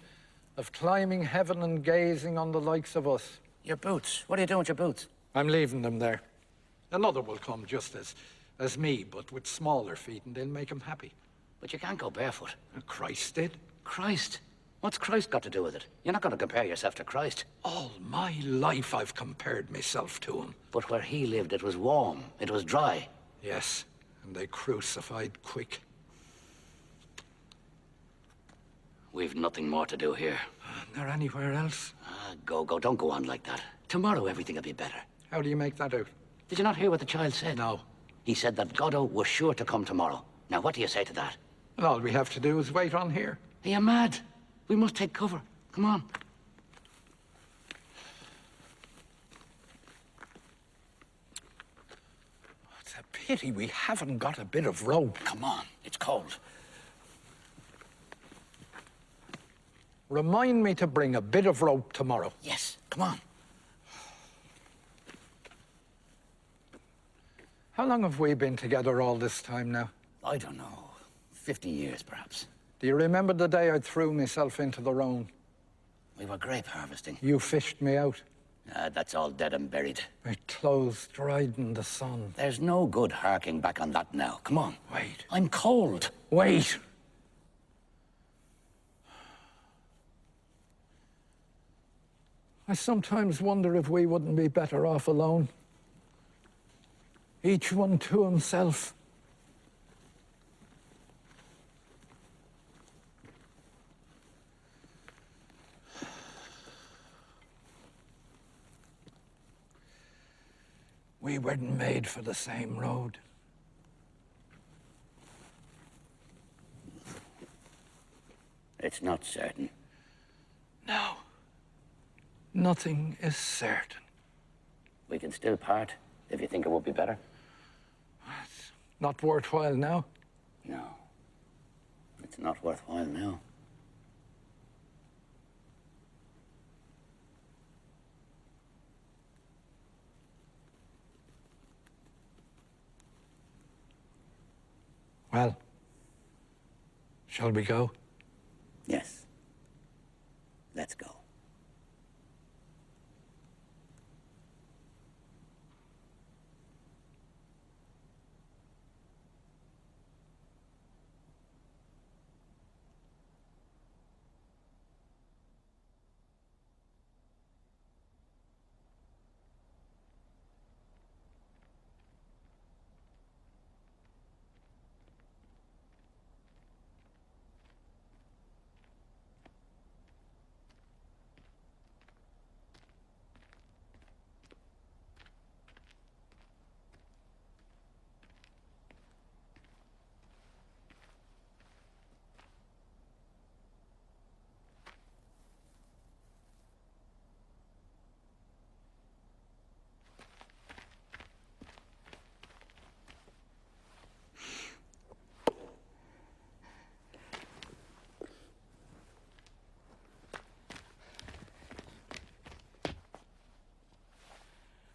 Of climbing heaven and gazing on the likes of us. Your boots. What are you doing with your boots? I'm leaving them there. Another will come just as me, but with smaller feet, and they'll make him happy. But you can't go barefoot. And Christ did. Christ? What's Christ got to do with it? You're not going to compare yourself to Christ. All my life I've compared myself to him. But where he lived, it was warm. It was dry. Yes, and they crucified quick. We've nothing more to do here. Isn't there anywhere else? Ah, go. Don't go on like that. Tomorrow everything will be better. How do you make that out? Did you not hear what the child said? No. He said that Godot was sure to come tomorrow. Now, what do you say to that? And all we have to do is wait on here. Are you mad? We must take cover. Come on. pity we haven't got a bit of rope. Come on, it's cold. Remind me to bring a bit of rope tomorrow. Yes, come on. How long have we been together all this time now? I don't know. 50 years, perhaps. Do you remember the day I threw myself into the Rhone? We were grape harvesting. You fished me out. That's all dead and buried. My clothes dried in the sun. There's no good harking back on that now. Come on. Wait. I'm cold. Wait! I sometimes wonder if we wouldn't be better off alone. Each one to himself. We weren't made for the same road. It's not certain. No. Nothing is certain. We can still part, if you think it would be better. It's not worthwhile now. No. It's not worthwhile now. Well, shall we go? Yes. Let's go.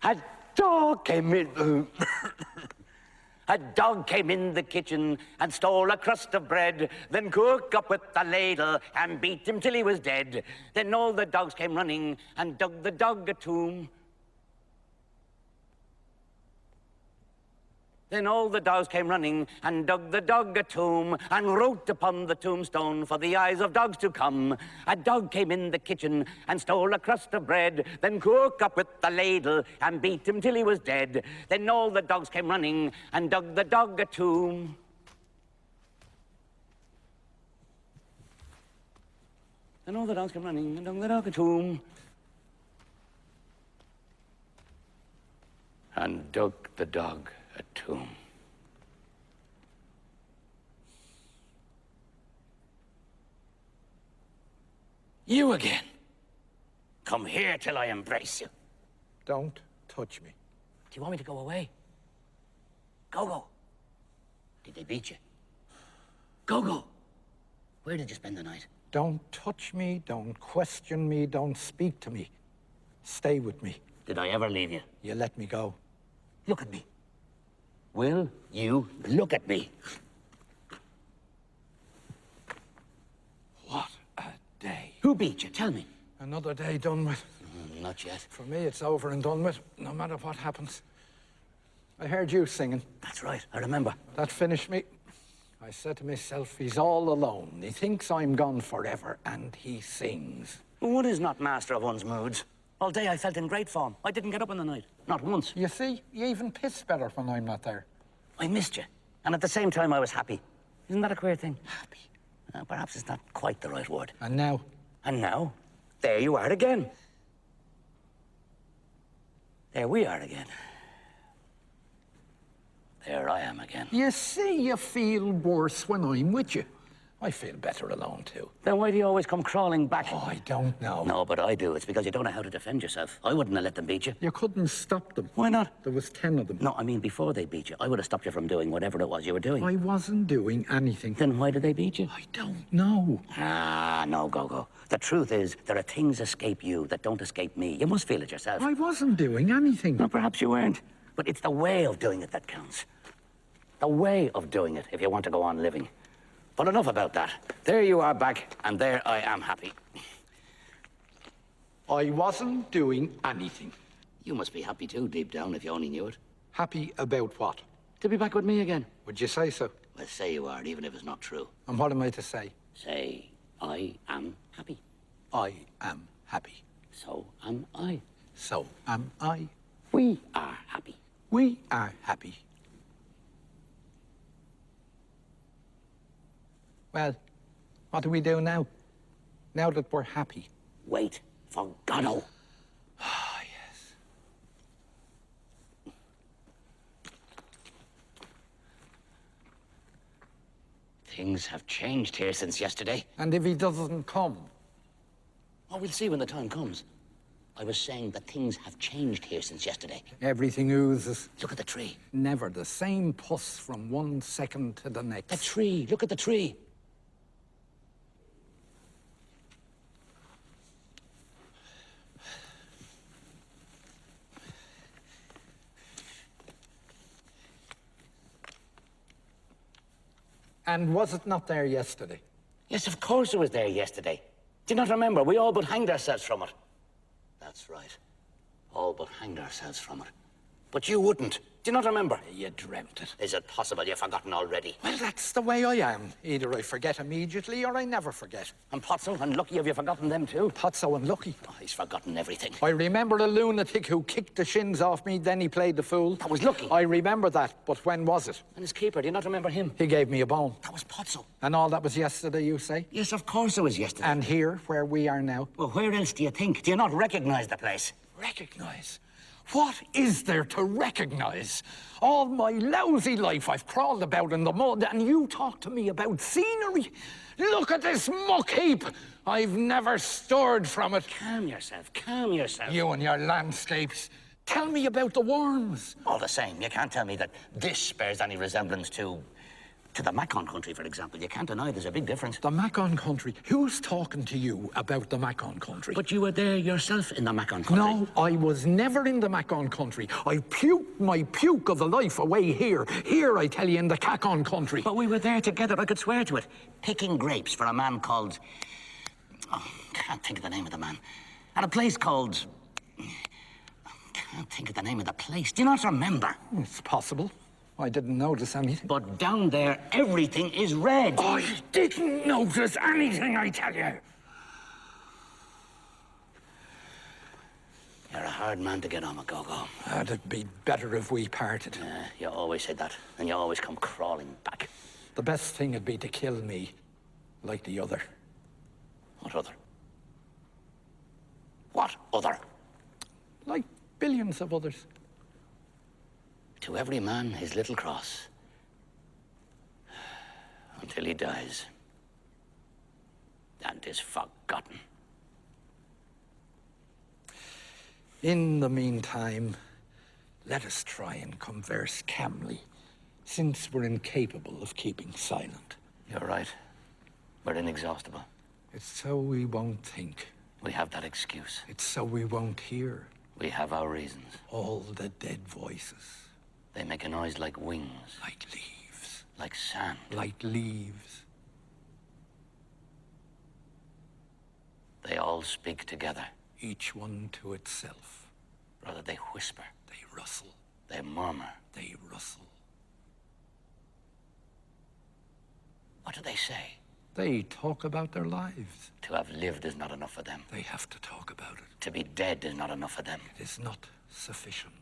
A dog came in. A dog came in the kitchen and stole a crust of bread, then cooked up with the ladle and beat him till he was dead. Then all the dogs came running and dug the dog a tomb. Then all the dogs came running and dug the dog a tomb and wrote upon the tombstone for the eyes of dogs to come. A dog came in the kitchen and stole a crust of bread, then cooked up with the ladle and beat him till he was dead. Then all the dogs came running and dug the dog a tomb. Then all the dogs came running and dug the dog a tomb. And dug the dog a tomb. You again. Come here till I embrace you. Don't touch me. Do you want me to go away? Go. Did they beat you? Go. Where did you spend the night? Don't touch me, don't question me, don't speak to me. Stay with me. Did I ever leave you? You let me go. Look at me. Will you look at me? What a day. Who beat you? Tell me. Another day done with. Not yet. For me, it's over and done with, no matter what happens. I heard you singing. That's right, I remember. That finished me. I said to myself, he's all alone. He thinks I'm gone forever, and he sings. One is not master of one's moods. All day I felt in great form. I didn't get up in the night. Not once. You see, you even piss better when I'm not there. I missed you. And at the same time, I was happy. Isn't that a queer thing? Happy. Perhaps it's not quite the right word. And now? And now, there you are again. There we are again. There I am again. You see, you feel worse when I'm with you. I feel better alone too. Then why do you always come crawling back? Oh, I don't know. No, but I do. It's because you don't know how to defend yourself. I wouldn't have let them beat you. You couldn't stop them. Why not? There was 10 of them. No, I mean before they beat you. I would have stopped you from doing whatever it was you were doing. I wasn't doing anything. Then why did they beat you? I don't know. Ah, no, Gogo. The truth is, there are things escape you that don't escape me. You must feel it yourself. I wasn't doing anything. No, perhaps you weren't. But it's the way of doing it that counts. The way of doing it if you want to go on living. But enough about that. There you are back, and there I am happy. I wasn't doing anything. You must be happy too, deep down, if you only knew it. Happy about what? To be back with me again. Would you say so? Well, say you are, even if it's not true. And what am I to say? Say, I am happy. I am happy. So am I. So am I. We are happy. We are happy. Well, what do we do now? Now that we're happy. Wait for Godot. Ah, yes. Things have changed here since yesterday. And if he doesn't come? Oh, we'll see when the time comes. I was saying that things have changed here since yesterday. Everything oozes. Look at the tree. Never the same puss from one second to the next. The tree. Look at the tree. And was it not there yesterday? Yes, of course it was there yesterday. Do you not remember? We all but hanged ourselves from it. That's right. All but hanged ourselves from it. But you wouldn't. Do you not remember? You dreamt it. Is it possible you've forgotten already? Well, that's the way I am. Either I forget immediately or I never forget. And Potso and Lucky, have you forgotten them too? Not so unlucky. Oh, he's forgotten everything. I remember a lunatic who kicked the shins off me, then he played the fool. That was Lucky. I remember that, but when was it? And his keeper, do you not remember him? He gave me a bone. That was Potso. And all that was yesterday, you say? Yes, of course it was yesterday. And here, where we are now? Well, where else do you think? Do you not recognize the place? Recognise? What is there to recognise? All my lousy life I've crawled about in the mud, and you talk to me about scenery? Look at this muck heap! I've never stirred from it. Calm yourself, calm yourself. You and your landscapes. Tell me about the worms. All the same, you can't tell me that this bears any resemblance to the Macon country, for example. You can't deny there's a big difference. The Macon country? Who's talking to you about the Macon country? But you were there yourself in the Macon country. No, I was never in the Macon country. I puked my puke of the life away here. Here, I tell you, in the Cacon country. But we were there together, I could swear to it. Picking grapes for a man called... Oh, can't think of the name of the man. And a place called... Can't think of the name of the place. Do you not remember? It's possible. I didn't notice anything. But down there, everything is red. I didn't notice anything, I tell you. You're a hard man to get on with, Gogo. It'd be better if we parted. You always say that, and you always come crawling back. The best thing would be to kill me, like the other. What other? What other? Like billions of others. To every man his little cross. Until he dies. And is forgotten. In the meantime, let us try and converse calmly, since we're incapable of keeping silent. You're right. We're inexhaustible. It's so we won't think. We have that excuse. It's so we won't hear. We have our reasons. All the dead voices. They make a noise like wings. Like leaves. Like sand. Like leaves. They all speak together. Each one to itself. Rather, they whisper. They rustle. They murmur. They rustle. What do they say? They talk about their lives. To have lived is not enough for them. They have to talk about it. To be dead is not enough for them. It is not sufficient.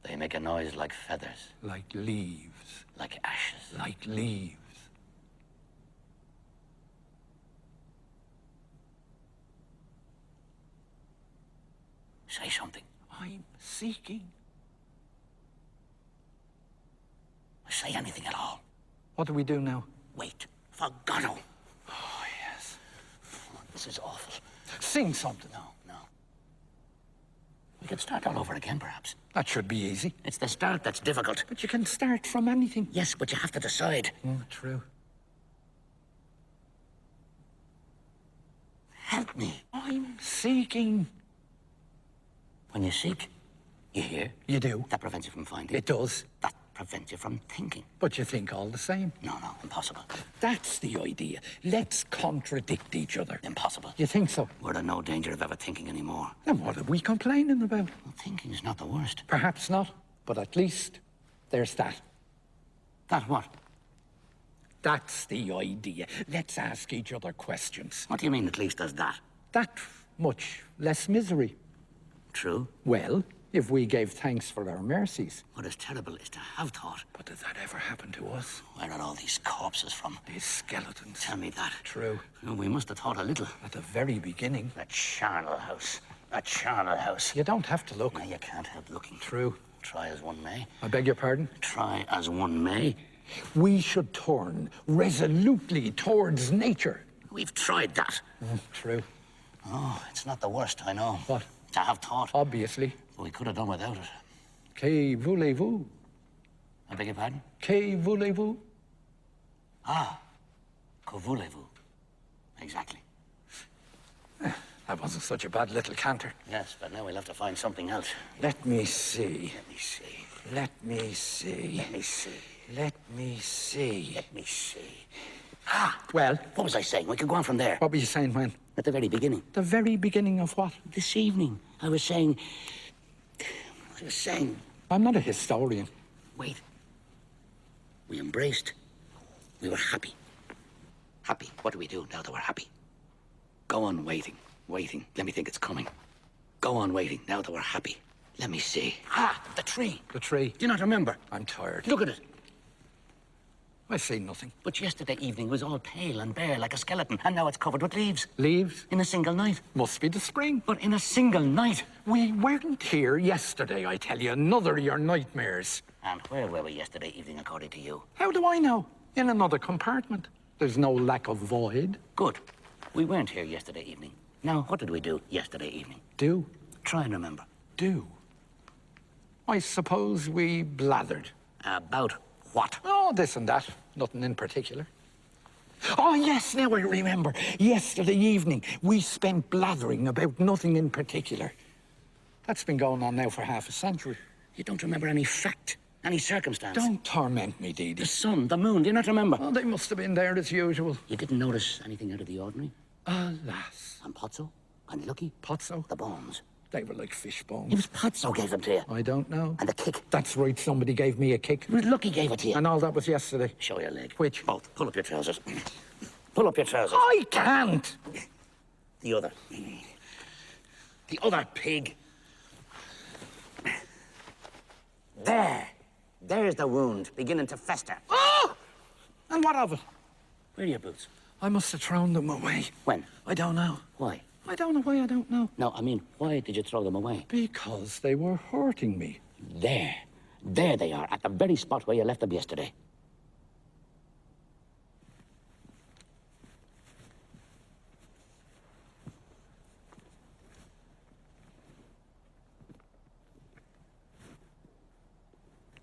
They make a noise like feathers. Like leaves. Like ashes. Like leaves. Say something. I'm seeking. Say anything at all. What do we do now? Wait for Godot. Oh, yes. This is awful. Sing something. No. We could start all over again, perhaps. That should be easy. It's the start that's difficult. But you can start from anything. Yes, but you have to decide. True. Help me. I'm seeking. When you seek, you hear. You do. That prevents you from finding. It does. That prevents you from thinking. But you think all the same. No, impossible. That's the idea. Let's contradict each other. Impossible. You think so? We're in no danger of ever thinking anymore. Then what are we complaining about? Well, thinking is not the worst. Perhaps not, but at least there's that. That what? That's the idea. Let's ask each other questions. What do you mean, at least there's that? That much less misery. True. Well, if we gave thanks for our mercies. What is terrible is to have thought. But did that ever happen to us? Where are all these corpses from? These skeletons. Tell me that. True. Well, we must have thought a little. At the very beginning. That charnel house. That charnel house. You don't have to look. No, you can't help looking. True. Try as one may. I beg your pardon? Try as one may. We should turn resolutely towards nature. We've tried that. True. Oh, it's not the worst, I know. What? To have thought. Obviously. But we could have done without it. Que voulez-vous? I beg your pardon? Que voulez-vous? Ah, que voulez-vous? Exactly. That wasn't such a bad little canter. Yes, but now we'll have to find something else. Let me see. Let me see. Let me see. Let me see. Let me see. Let me see. Ah, well, What was I saying? We could go on from there. what were you saying when? At the very beginning. The very beginning of what? This evening, I was saying... I'm not a historian. Wait. We embraced. We were happy. Happy. What do we do now that we're happy? Go on waiting. Waiting. Let me think it's coming. Go on waiting now that we're happy. Let me see. Ah, the tree. The tree. Do you not remember? I'm tired. Look at it. I see nothing. But yesterday evening was all pale and bare like a skeleton, and now it's covered with leaves. Leaves? In a single night. Must be the spring. But in a single night. We weren't here yesterday, I tell you. Another of your nightmares. And where were we yesterday evening, according to you? How do I know? In another compartment. There's no lack of void. Good. We weren't here yesterday evening. Now, what did we do yesterday evening? Do. Try and remember. Do. I suppose we blathered. About what? Oh, this and that. Nothing in particular. Oh, yes, now I remember. Yesterday evening, we spent blathering about nothing in particular. That's been going on now for half a century. You don't remember any fact, any circumstance? Don't torment me, Dee Dee. The sun, the moon, do you not remember? Oh, they must have been there as usual. You didn't notice anything out of the ordinary? Alas. And Pozzo? And Lucky? Pozzo? The bones. They were like fish bones. It was Pozzo gave them to you. I don't know. And the kick. That's right, somebody gave me a kick. It was Lucky gave it to you. And all that was yesterday. Show your leg. Which? Both. Pull up your trousers. Pull up your trousers. I can't! The other. The other pig. There. There's the wound beginning to fester. Oh! And what of it? Where are your boots? I must have thrown them away. When? I don't know. Why? I don't know why I don't know. No, I mean, why did you throw them away? Because they were hurting me. There. There they are, at the very spot where you left them yesterday.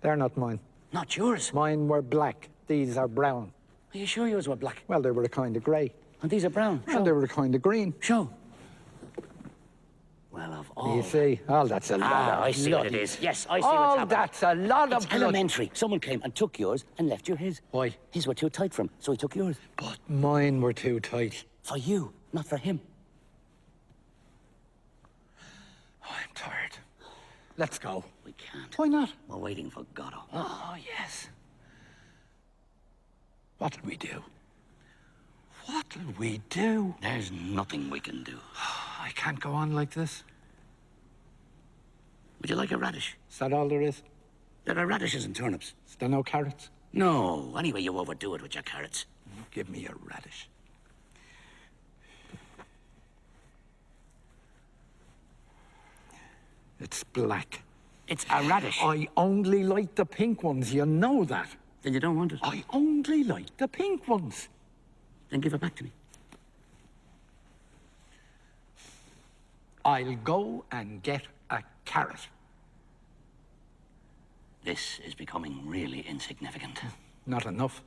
They're not mine. Not yours. Mine were black. These are brown. Are you sure yours were black? Well, they were a kind of grey. And these are brown. And they were a kind of green. Show. Well, of all... You see? Oh, that's a lot of I see what it bloody- is. Yes, I see what's Oh, happening. that's a lot It's of blood. elementary. Someone came and took yours and left you his. Why? His were too tight for him, so he took yours. But mine were too tight. For you, not for him. Oh, I'm tired. Let's go. We can't. Why not? We're waiting for Godot. Oh, yes. What'll we do? What'll we do? There's nothing we can do. I can't go on like this. Would you like a radish? Is that all there is? There are radishes and turnips. Is there no carrots? No, anyway, you overdo it with your carrots. Give me a radish. It's black. It's a radish. I only like the pink ones, you know that. Then you don't want it? I only like the pink ones. Then give it back to me. I'll go and get a carrot. This is becoming really insignificant. Not enough.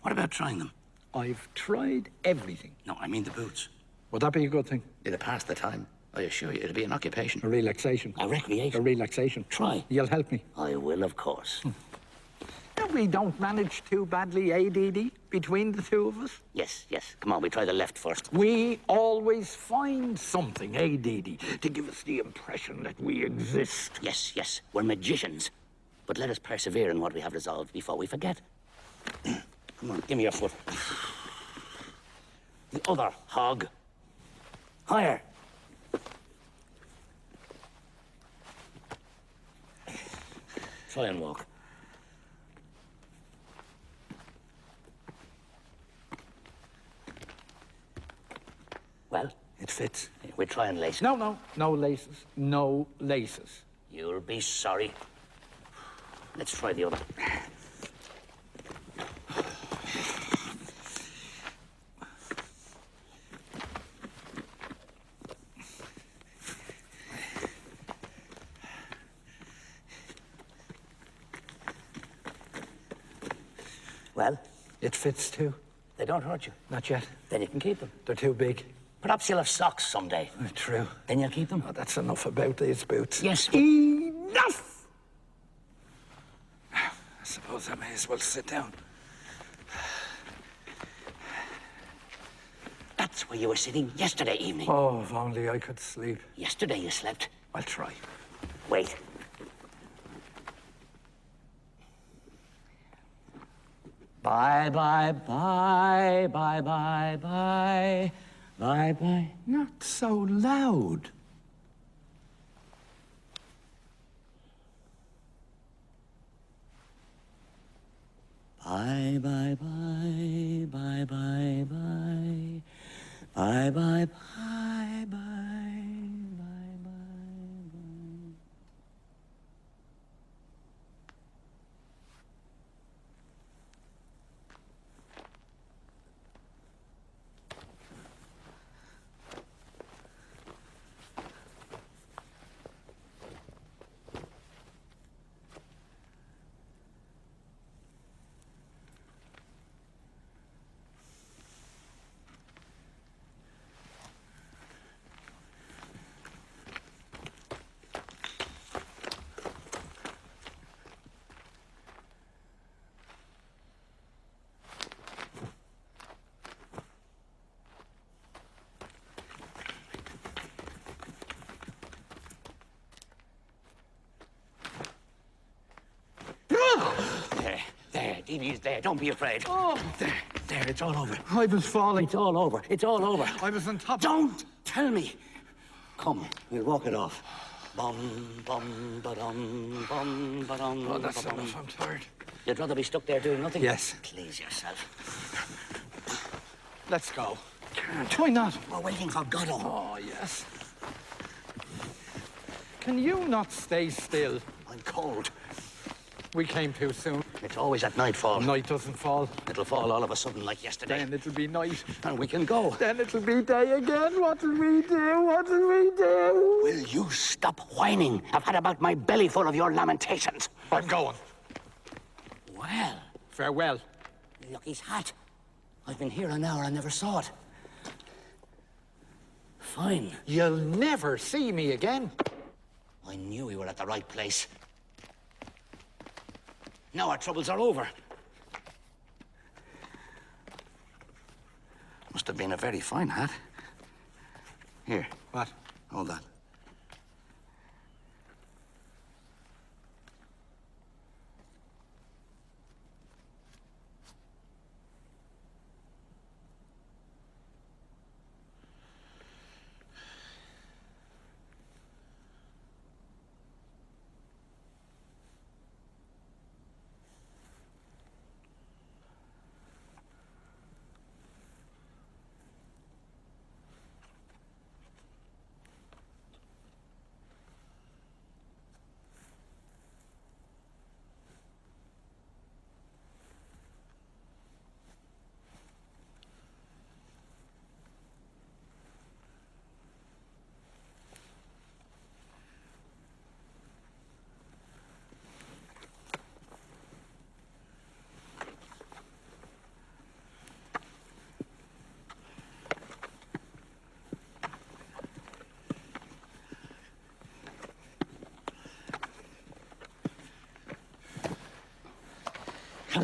What about trying them? I've tried everything. No, I mean the boots. Would that be a good thing? It'll pass the time. I assure you, it'll be an occupation. A relaxation. A recreation. A relaxation. Try. You'll help me. I will, of course. No, we don't manage too badly, ADD, between the two of us. Yes, yes. Come on, we try the left first. We always find something, ADD, to give us the impression that we exist. Yes, yes. We're magicians. But let us persevere in what we have resolved before we forget. Come on, give me your foot. The other hog. Higher. Try and walk. Well, It fits. we'll try and lace it. No, no, no laces. No laces. You'll be sorry. Let's try the other. Well, It fits too. they don't hurt you. Not yet. Then you can keep them. They're too big. Perhaps you'll have socks someday. True. Then you'll keep them. Oh, that's enough about these boots. Yes. Enough! I suppose I may as well sit down. That's where you were sitting yesterday evening. Oh, if only I could sleep. Yesterday you slept. I'll try. Wait. Bye, bye, bye, bye, bye, bye, bye, bye. Not so loud. Bye, bye, bye, bye, bye, bye, bye, bye, bye, bye, bye, bye, bye. There, Davey's there. Don't be afraid. Oh, There, it's all over. I was falling. It's all over. It's all over. I was on top. Don't tell me. Come, we'll walk it off. Bum, bum, ba-dum, bum, ba-dum. Oh, that's ba-dum. enough. I'm tired. You'd rather be stuck there doing nothing? Yes. Please yourself. Let's go. Why not? We're waiting for Godot. Oh, yes. Can you not stay still? I'm cold. We came too soon. It's always at nightfall. Night doesn't fall. It'll fall all of a sudden like yesterday. Then it'll be night. And we can go. Then it'll be day again. What'll we do? What'll we do? Will you stop whining? I've had about my belly full of your lamentations. I'm going. Well, Farewell. look, his hat. I've been here an hour and never saw it. Fine. You'll never see me again. I knew we were at the right place. Now our troubles are over. Must have been a very fine hat. Here, What? hold that.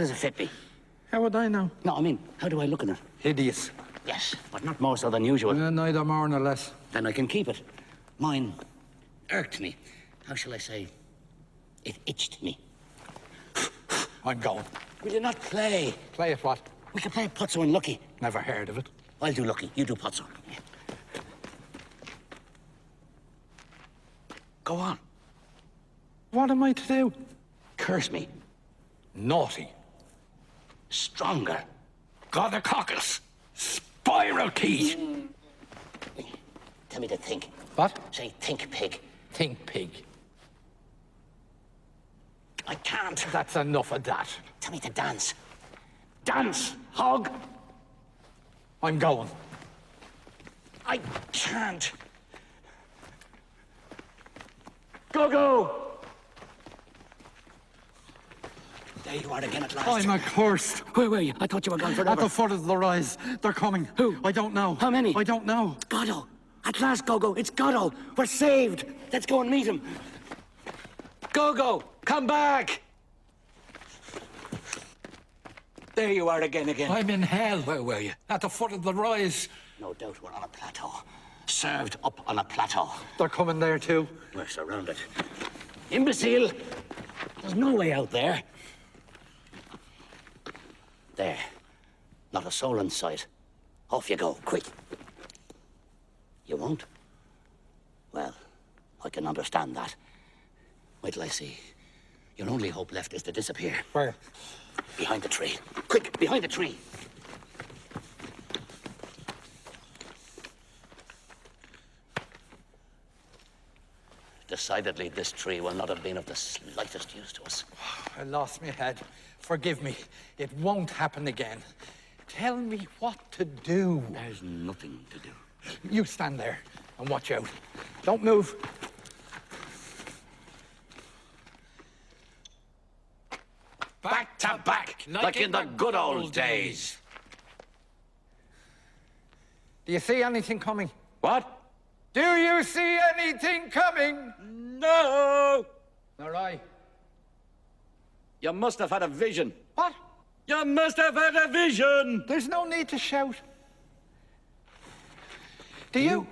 does it fit me? How would I know? No, I mean, how do I look in it? Hideous. Yes, but not more so than usual. Neither more nor less. Then I can keep it. Mine irked me. How shall I say? It itched me. I'm going. Will you not play? Play it what? We can play Putzo and Lucky. Never heard of it. I'll do Lucky. You do Putzo. Go on. What am I to do? Curse me. Naughty. Stronger. Gonococcus. Spiral teeth. Tell me to think. What? Say, think, pig. Think pig. I can't. That's enough of that. Tell me to dance. Dance, hog. I'm going. I can't. Go. There you are again at last. I'm accursed. Where were you? I thought you were gone forever. At the foot of the rise. They're coming. Who? I don't know. How many? I don't know. Godot. At last, Gogo. It's Godot. We're saved. Let's go and meet him. Gogo, come back. There you are again. I'm in hell. Where were you? At the foot of the rise. No doubt we're on a plateau. Served up on a plateau. They're coming there too. We're surrounded. Imbecile! There's no way out there. There. Not a soul in sight. Off you go, quick. You won't? Well, I can understand that. Wait till I see. Your only hope left is to disappear. Where? Behind the tree. Quick, behind the tree. Decidedly, this tree will not have been of the slightest use to us. I lost my head. Forgive me. It won't happen again. Tell me what to do. There's nothing to do. You stand there and watch out. Don't move. Back to back, like in the good old days. Do you see anything coming? What? Do you see anything coming? No! Nor I. You must have had a vision. What? You must have had a vision! There's no need to shout. Do you?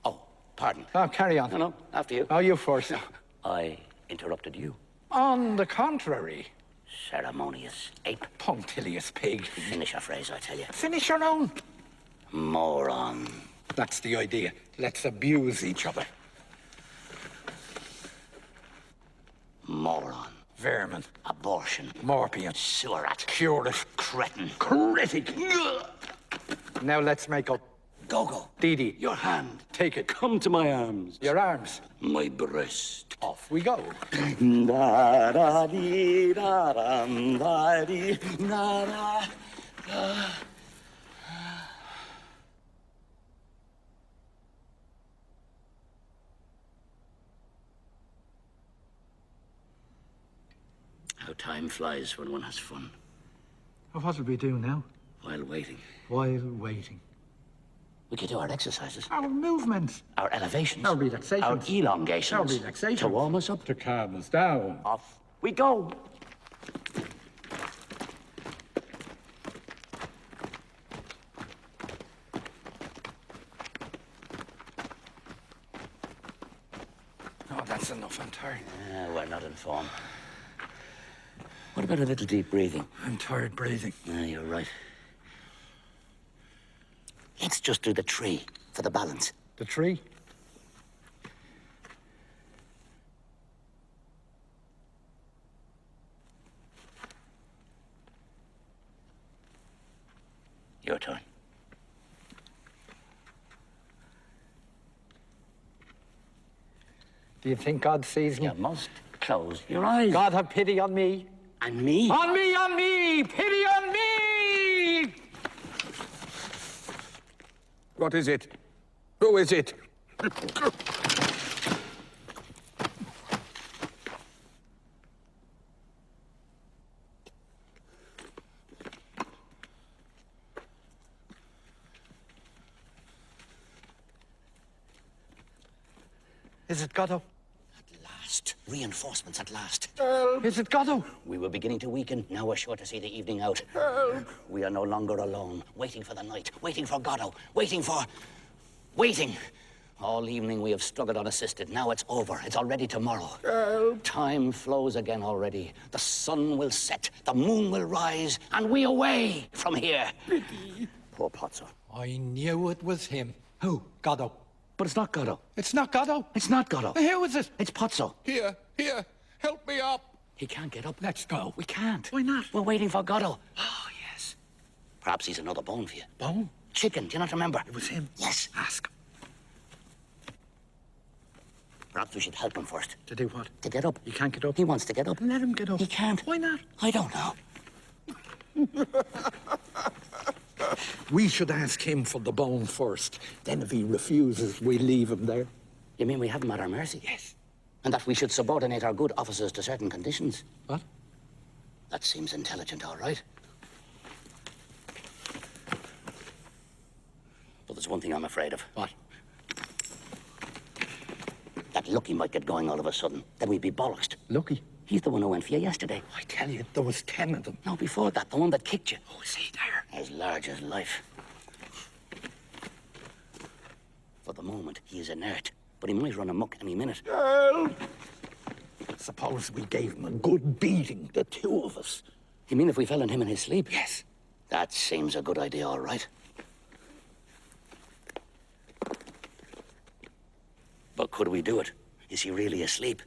Oh, pardon. Oh, carry on. No, after you. Oh, you first. I interrupted you. On the contrary. Ceremonious ape. Punctilious pig. Finish a phrase, I tell you. Finish your own. Moron. That's the idea. Let's abuse each other. Moron. Vermin. Abortion. Morpion. Sewer rat. Curate. Cretin. Critic. Now let's make up. Gogo. Dee. Your hand. Take it. Come to my arms. Your arms. My breast. Off we go. How time flies when one has fun. Well, what'll we do now? While waiting. While waiting. We could do our exercises. Our movements. Our elevations. Our relaxations. Our elongations. Our relaxations. To warm us up. To calm us down. Off we go. Oh, that's enough. I'm tired. We're not in form. What about a little deep breathing? I'm tired breathing. You're right. Let's just do the tree for the balance. The tree? Your turn. Do you think God sees me? You must close your eyes. God have pity on me. And me. On me, on me! Pity on me! What is it? Who is it? Is it Godot? At last. Reinforcements at last. Is it Godot? We were beginning to weaken. Now we're sure to see the evening out. We are no longer alone. Waiting for the night. Waiting for Godot. Waiting. All evening we have struggled unassisted. Now it's over. It's already tomorrow. Time flows again already. The sun will set. The moon will rise. And we away from here. Poor Pozzo. I knew it was him. Who? Godot. But it's not Godot. It's not Godot. It's not Godot. Who is it? It's Pozzo. Here, help me up. He can't get up. Let's go. We can't. Why not? We're waiting for Godot. Oh, yes. Perhaps he's another bone for you. Bone? Chicken, do you not remember? It was him. Yes. Ask him. Perhaps we should help him first. To do what? To get up. He can't get up. He wants to get up. Let him get up. He can't. Why not? I don't know. We should ask him for the bone first. Then if he refuses, we leave him there. You mean we have him at our mercy? Yes. And that we should subordinate our good officers to certain conditions? What? That seems intelligent, all right. But there's one thing I'm afraid of. What? That Lucky might get going all of a sudden. Then we'd be bollocksed. Lucky. He's the one who went for you yesterday. I tell you, there was 10 of them. No, before that, the one that kicked you. Oh, is he there? As large as life. For the moment, he is inert. But he might run amok any minute. Suppose we gave him a good beating, the two of us. You mean if we fell on him in his sleep? Yes. That seems a good idea, all right. But could we do it? Is he really asleep?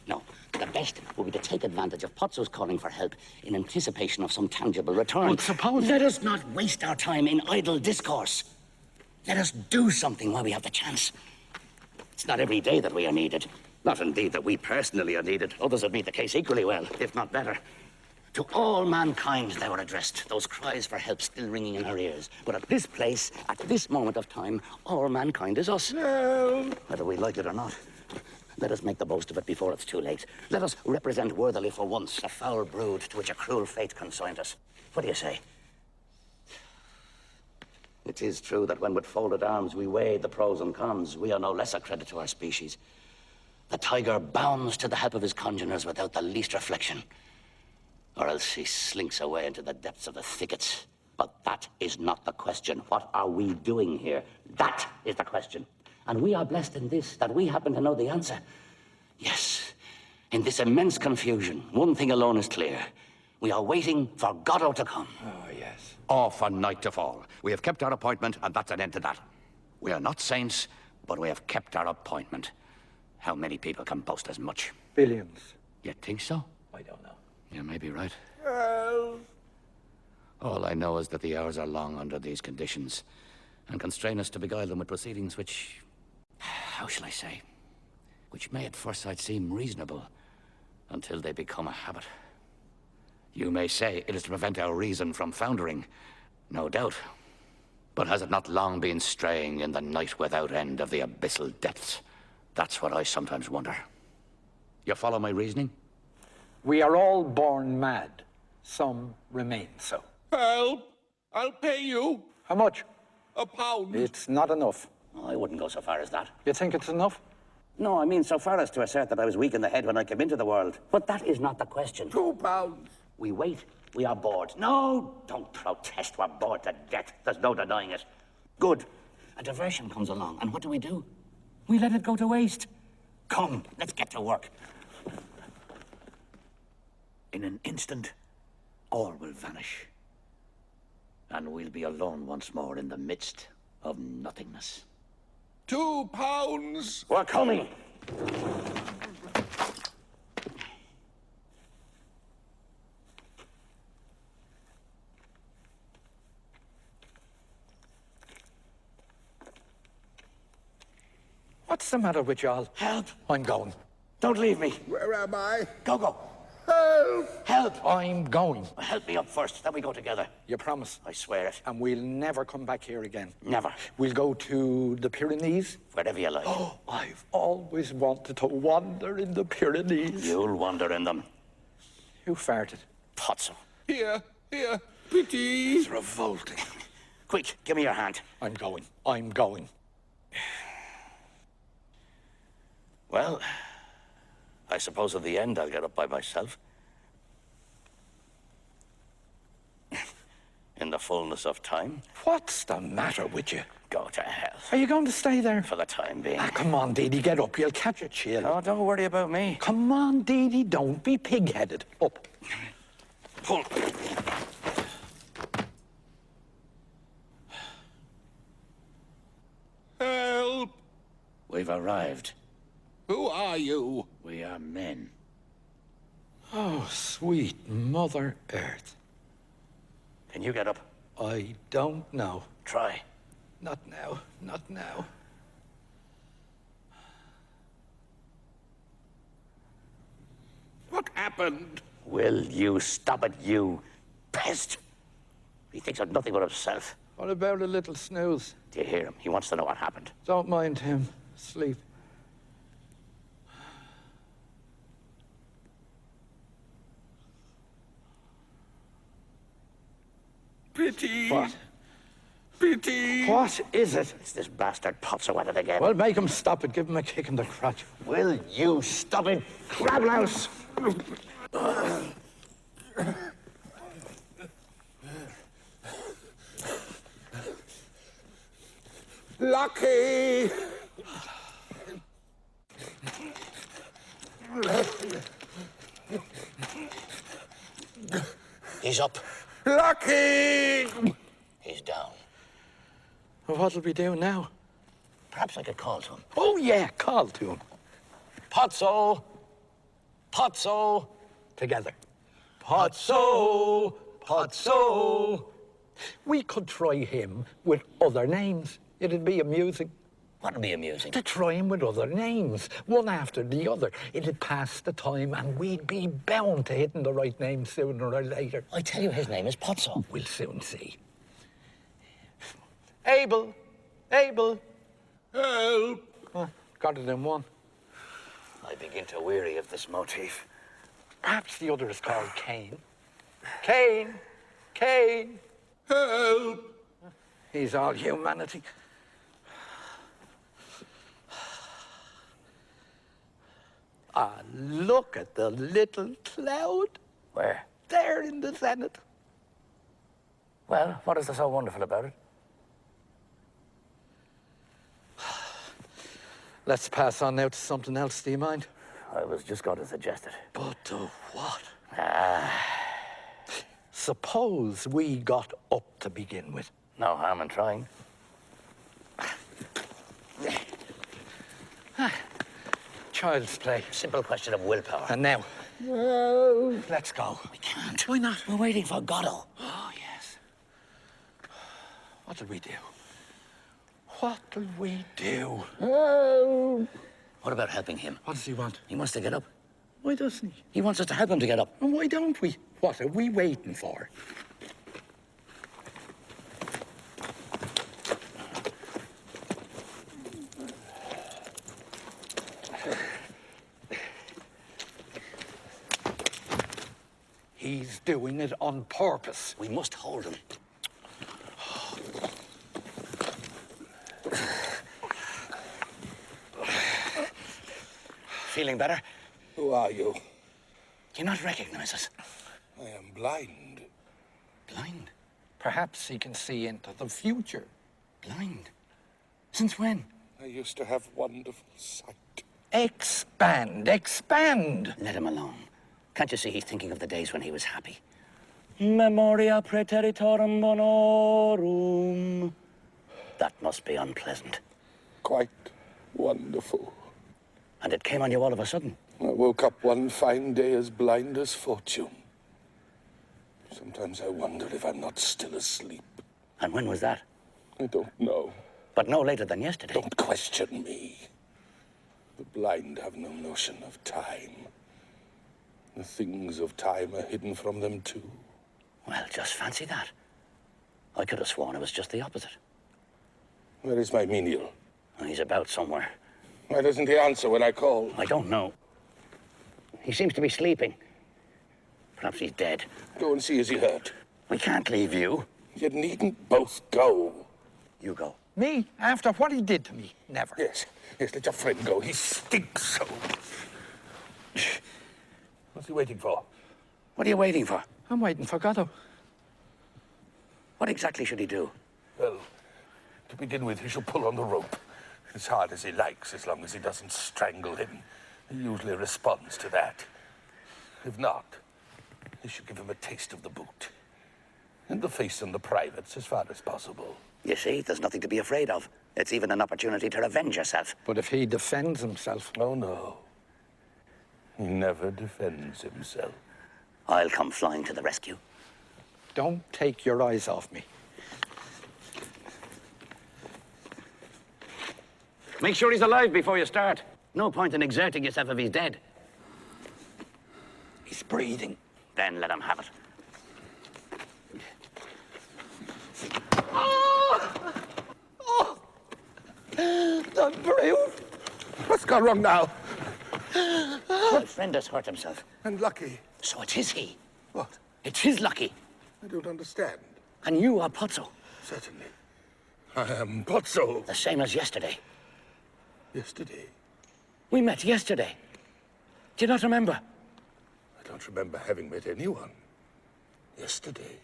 No. The best would be to take advantage of Pozzo's calling for help in anticipation of some tangible return. But suppose... Let us not waste our time in idle discourse. Let us do something while we have the chance. It's not every day that we are needed. Not indeed that we personally are needed. Others have made the case equally well, if not better. To all mankind they were addressed, those cries for help still ringing in our ears. But at this place, at this moment of time, all mankind is us. No. Whether we like it or not. Let us make the most of it before it's too late. Let us represent worthily for once the foul brood to which a cruel fate consigned us. What do you say? It is true that when with folded arms we weigh the pros and cons, we are no less a credit to our species. The tiger bounds to the help of his congeners without the least reflection. Or else he slinks away into the depths of the thickets. But that is not the question. What are we doing here? That is the question. And we are blessed in this, that we happen to know the answer. Yes, in this immense confusion, one thing alone is clear. We are waiting for Godot to come. Oh, yes. Or for night to fall. We have kept our appointment, and that's an end to that. We are not saints, but we have kept our appointment. How many people can boast as much? Billions. You think so? I don't know. You may be right. All I know is that the hours are long under these conditions, and constrain us to beguile them with proceedings which... how shall I say? Which may at first sight seem reasonable, until they become a habit. You may say it is to prevent our reason from foundering, no doubt. But has it not long been straying in the night without end of the abyssal depths? That's what I sometimes wonder. You follow my reasoning? We are all born mad. Some remain so. Help! I'll pay you How much? £1. It's not enough. Oh, I wouldn't go so far as that. You think it's enough? No, I mean so far as to assert that I was weak in the head when I came into the world. But that is not the question. £2. We wait. We are bored. No, don't protest. We're bored to death. There's no denying it. Good. A diversion comes along, and what do? We let it go to waste. Come, let's get to work. In an instant, all will vanish. And we'll be alone once more in the midst of nothingness. £2. We're coming. What's the matter with y'all? Help. I'm going. Don't leave me. Where am I? Go. Help! Help. I'm going. Help me up first, then we go together. You promise? I swear it. And we'll never come back here again. Never. We'll go to the Pyrenees. Wherever you like. Oh, I've always wanted to wander in the Pyrenees. You'll wander in them. Who farted? Pozzo. Here, pity. It's revolting. Quick, give me your hand. I'm going. Well, I suppose at the end I'll get up by myself. In the fullness of time. What's the matter with you? Go to hell. Are you going to stay there? For the time being. Ah, come on, Dee Dee, get up. You'll catch a chill. Oh, don't worry about me. Come on, Dee Dee, don't be pig-headed. Up. Pull. Help! We've arrived. Who are you? We are men. Oh, sweet Mother Earth. Can you get up? I don't know. Try. Not now, not now. What happened? Will you stop it, you pest? He thinks of nothing but himself. What about a little snooze? Do you hear him? He wants to know what happened. Don't mind him. Sleep. Pity. What? Pity. What is it? It's this bastard Potso at it again. Well, make him stop it. Give him a kick in the crotch. Will you stop it, crablouse? Lucky. He's up. Lucky. He's down. Well, what'll we do now? Perhaps I could call to him. Oh, yeah, call to him. Potso! Potso! Together. Potso! Potso! We could try him with other names. It'd be amusing. What'd be amusing? To try him with other names, one after the other. It'd pass the time and we'd be bound to hitting the right name sooner or later. I tell you, his name is Potso. We'll soon see. Abel! Abel! Help. Got it in one. I begin to weary of this motif. Perhaps the other is called Cain. Cain! Cain! Help. He's all humanity. Ah, look at the little cloud. Where? There in the zenith. Well, what is there so wonderful about it? Let's pass on now to something else, do you mind? I was just going to suggest it. But what? Ah, Suppose we got up to begin with. no harm in trying. Child's play. Simple question of willpower. And now, let's go. We can't. Why not? We're waiting for Godot. Oh, yes. What'll we do? What'll we do? What about helping him? What does he want? He wants to get up. Why doesn't he? He wants us to help him to get up. And why don't we? What are we waiting for? He's doing it on purpose. We must hold him. Feeling better? Who are you? Do you not recognize us? I am blind. Blind? Perhaps he can see into the future. Blind? Since when? I used to have wonderful sight. Expand, expand. Let him alone. Can't you see he's thinking of the days when he was happy? Memoria praeteritorum bonorum. That must be unpleasant. Quite wonderful. And it came on you all of a sudden. I woke up one fine day as blind as fortune. Sometimes I wonder if I'm not still asleep. And when was that? I don't know. But no later than yesterday. Don't question me. The blind have no notion of time. The things of time are hidden from them too. Well, just fancy that. I could have sworn it was just the opposite. Where is my menial? He's about somewhere. Why doesn't he answer when I call? I don't know. He seems to be sleeping. Perhaps he's dead. Go and see is he hurt. We can't leave you. You needn't both go. You go. Me? After what he did to me? Never. Yes, let your friend go. He stinks so. What's he waiting for? What are you waiting for? I'm waiting for Godot. What exactly should he do? Well, to begin with, he shall pull on the rope as hard as he likes, as long as he doesn't strangle him. He usually responds to that. If not, he should give him a taste of the boot. In the face and the privates, as far as possible. You see, there's nothing to be afraid of. It's even an opportunity to revenge yourself. But if he defends himself... Oh, no. He never defends himself. I'll come flying to the rescue. Don't take your eyes off me. Make sure he's alive before you start. No point in exerting yourself if he's dead. He's breathing. Then let him have it. The brute! What's gone wrong now? My friend has hurt himself. And Lucky. So it is he. What? It's his Lucky. I don't understand. And you are Pozzo. Certainly. I am Pozzo. The same as yesterday. Yesterday. We met yesterday. Do you not remember? I don't remember having met anyone. Yesterday.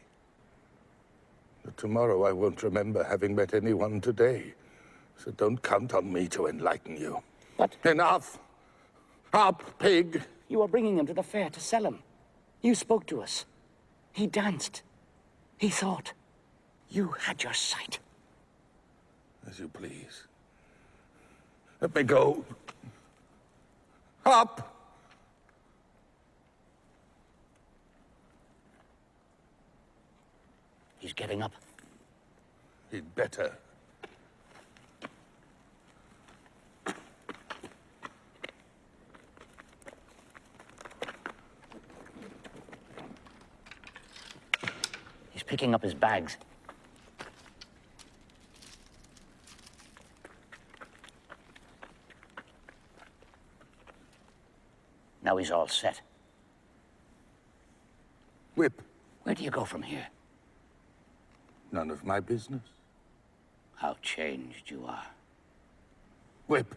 But tomorrow I won't remember having met anyone today. So don't count on me to enlighten you. What? Enough! Up, pig! You were bringing him to the fair to sell him. You spoke to us. He danced. He thought. You had your sight. As you please. Let me go. Up! He's getting up. He'd better. He's picking up his bags. Now he's all set. Whip. Where do you go from here? None of my business. How changed you are. Whip.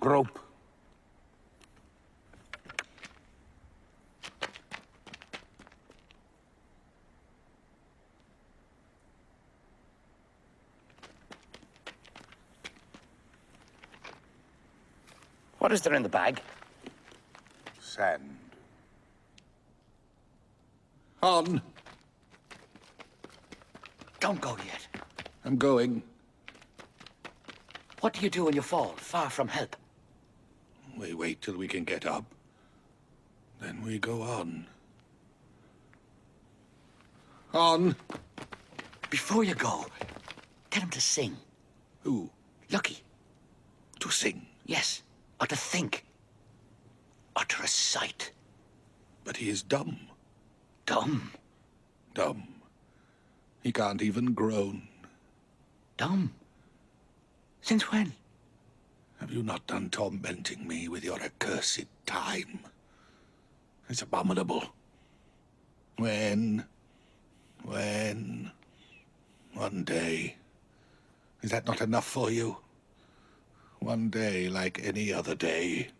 Grope. What is there in the bag? Sand. On. Don't go yet. I'm going. What do you do when you fall, far from help? We wait till we can get up. Then we go on. On. Before you go, tell him to sing. Who? Lucky. To sing. Yes. Or to think. Or to recite. But he is dumb. Dumb. Dumb. He can't even groan. Dumb. Since when? Have you not done tormenting me with your accursed time? It's abominable. When? One day. Is that not enough for you? One day like any other day.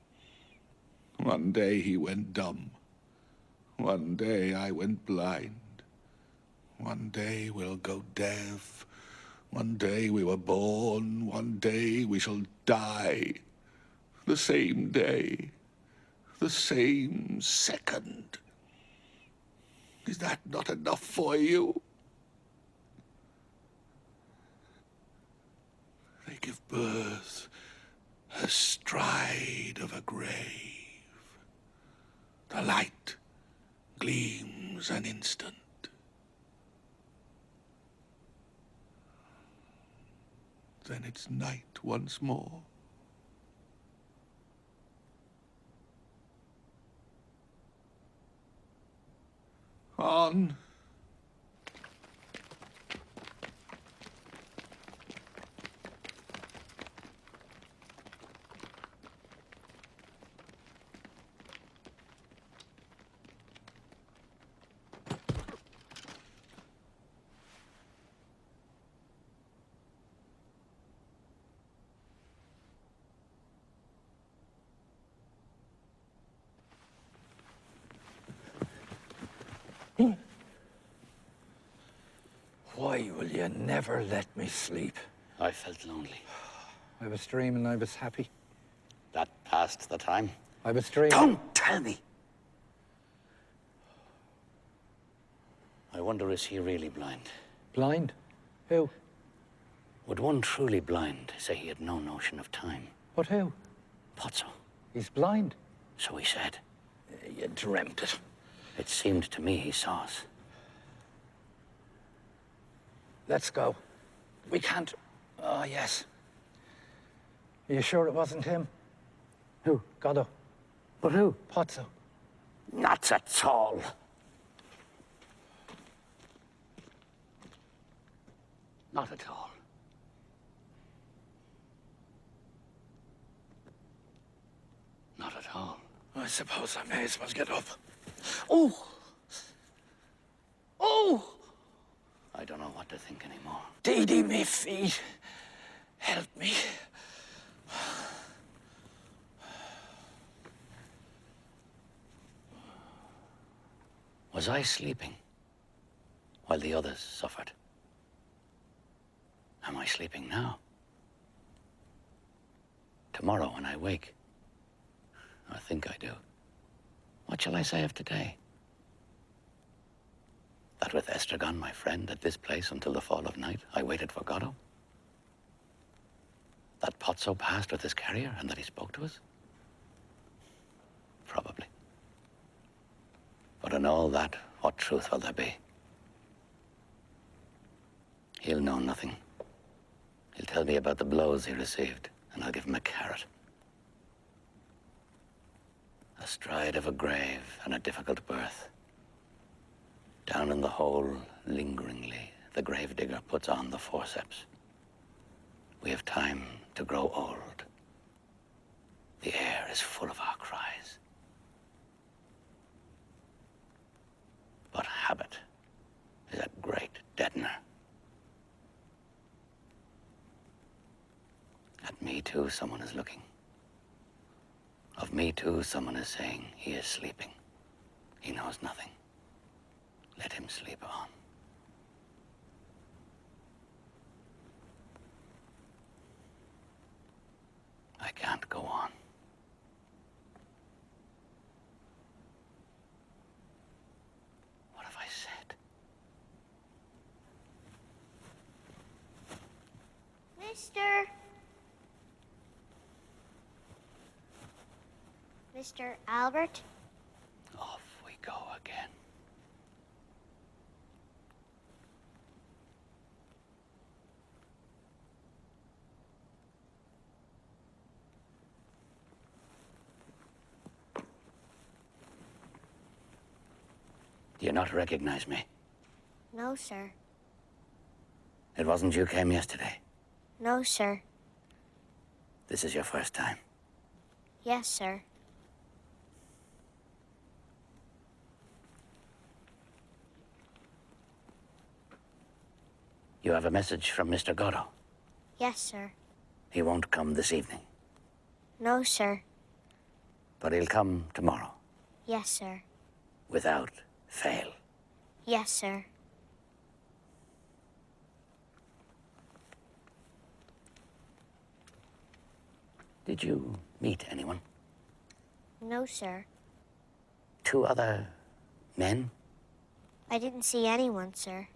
One day he went dumb. One day I went blind. One day we'll go deaf. One day we were born. One day we shall die. The same day. The same second. Is that not enough for you? They give birth astride of a grave. The light gleams an instant. Then it's night once more. On. Why will you never let me sleep? I felt lonely. I was dreaming I was happy. That passed the time. I was dreaming... Don't tell me! I wonder, is he really blind? Blind? Who? Would one truly blind say he had no notion of time? But who? Pozzo. He's blind. So he said. You dreamt it. It seemed to me he saw us. Let's go. We can't... Oh, yes. Are you sure it wasn't him? Who? Godot. But who? Pozzo. Not at all. Not at all. Not at all. I suppose I may as well get up. Oh! Oh! I don't know what to think anymore. Dee me feet. Help me. Was I sleeping while the others suffered? Am I sleeping now? Tomorrow when I wake, I think I do. What shall I say of today? That with Estragon, my friend, at this place until the fall of night, I waited for Godot? That Pozzo passed with his carrier and that he spoke to us? Probably. But in all that, what truth will there be? He'll know nothing. He'll tell me about the blows he received, and I'll give him a carrot. Astride of a grave and a difficult birth. Down in the hole, lingeringly, the gravedigger puts on the forceps. We have time to grow old. The air is full of our cries. But habit is a great deadener. At me, too, someone is looking. Of me, too, someone is saying he is sleeping. He knows nothing. Let him sleep on. I can't go on. What have I said? Mister. Mr. Albert? Off we go again. Do you not recognize me? No, sir. It wasn't you came yesterday. No, sir. This is your first time. Yes, sir. You have a message from Mr. Godot. Yes, sir. He won't come this evening, No, sir. but he'll come tomorrow, Yes, sir. without fail. Yes, sir. Did you meet anyone? No, sir. 2 other men? I didn't see anyone, sir.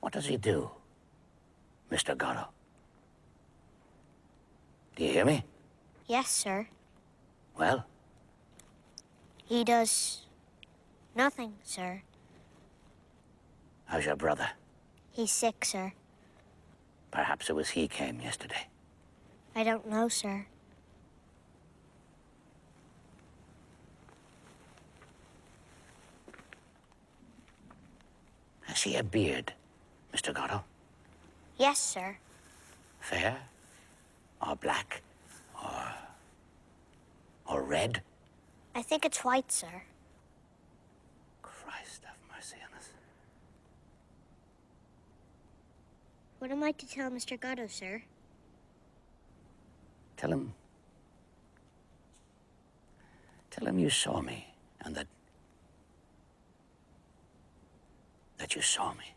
What does he do, Mr. Godot? Do you hear me? Yes, sir. Well, He does nothing, sir. how's your brother? He's sick, sir. Perhaps it was he came yesterday. I don't know, sir. Has he a beard, Mr. Godot? Yes, sir. Fair? Or black? Or red? I think it's white, sir. Christ have mercy on us. What am I to tell Mr. Godot, sir? Tell him you saw me and that you saw me.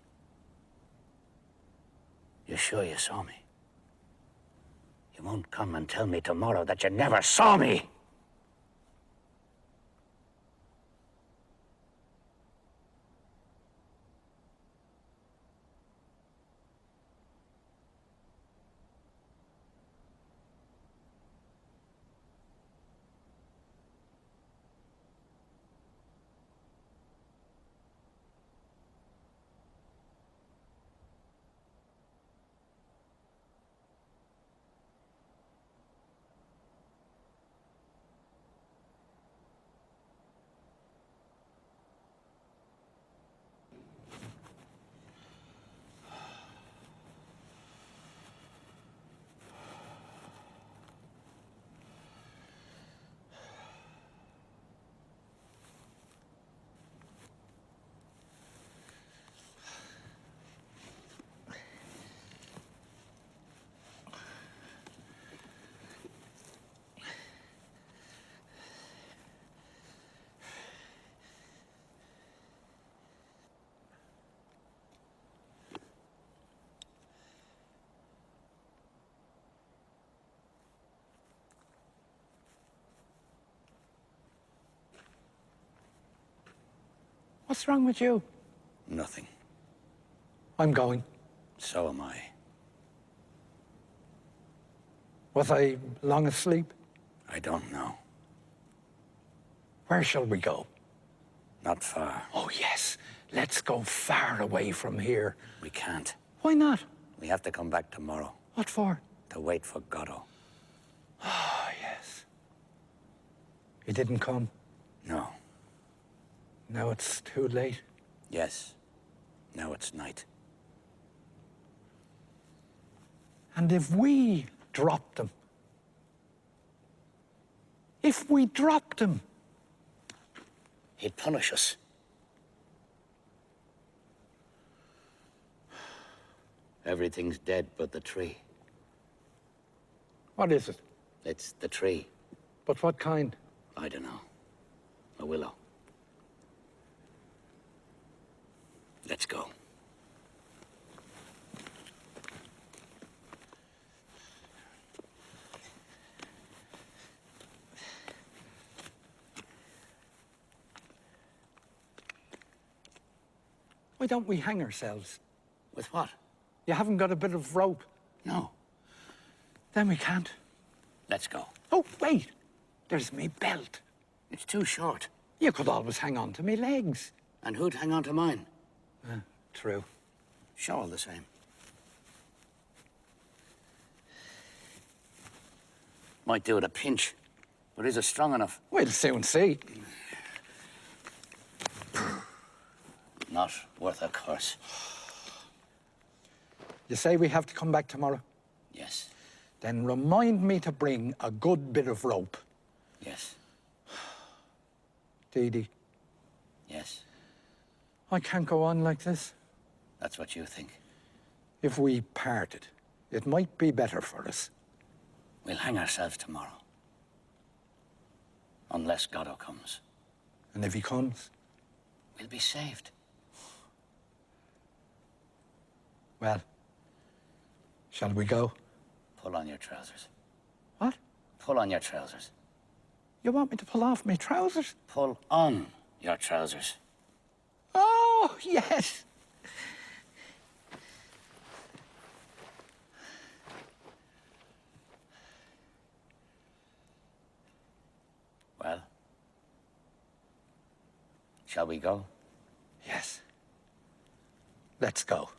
You're sure you saw me? You won't come and tell me tomorrow that you never saw me. What's wrong with you? Nothing. I'm going. So am I. Was I long asleep? I don't know. Where shall we go? Not far. Oh, yes. Let's go far away from here. We can't. Why not? We have to come back tomorrow What for? to wait for Godot. Oh, yes. He didn't come. No. Now it's too late. Yes. Now it's night. And if we dropped him? If we dropped him? He'd punish us. Everything's dead but the tree. What is it? It's the tree. But what kind? I don't know. A willow. Let's go. Why don't we hang ourselves? With what? You haven't got a bit of rope? No. Then we can't. Let's go. Oh, wait. There's me belt. It's too short. You could always hang on to me legs. And who'd hang on to mine? True. Sure, all the same. Might do at a pinch, but is it strong enough? We'll soon see. Not worth a curse. You say we have to come back tomorrow? Yes. Then remind me to bring a good bit of rope. Yes. Dee Dee, Yes. I can't go on like this. That's what you think. If we parted, it might be better for us. We'll hang ourselves tomorrow. Unless Godot comes. And if he comes, We'll be saved. well, shall we go? Pull on your trousers. What? Pull on your trousers. You want me to pull off my trousers? Pull on your trousers. Oh, yes. Well, shall we go? Yes. Let's go.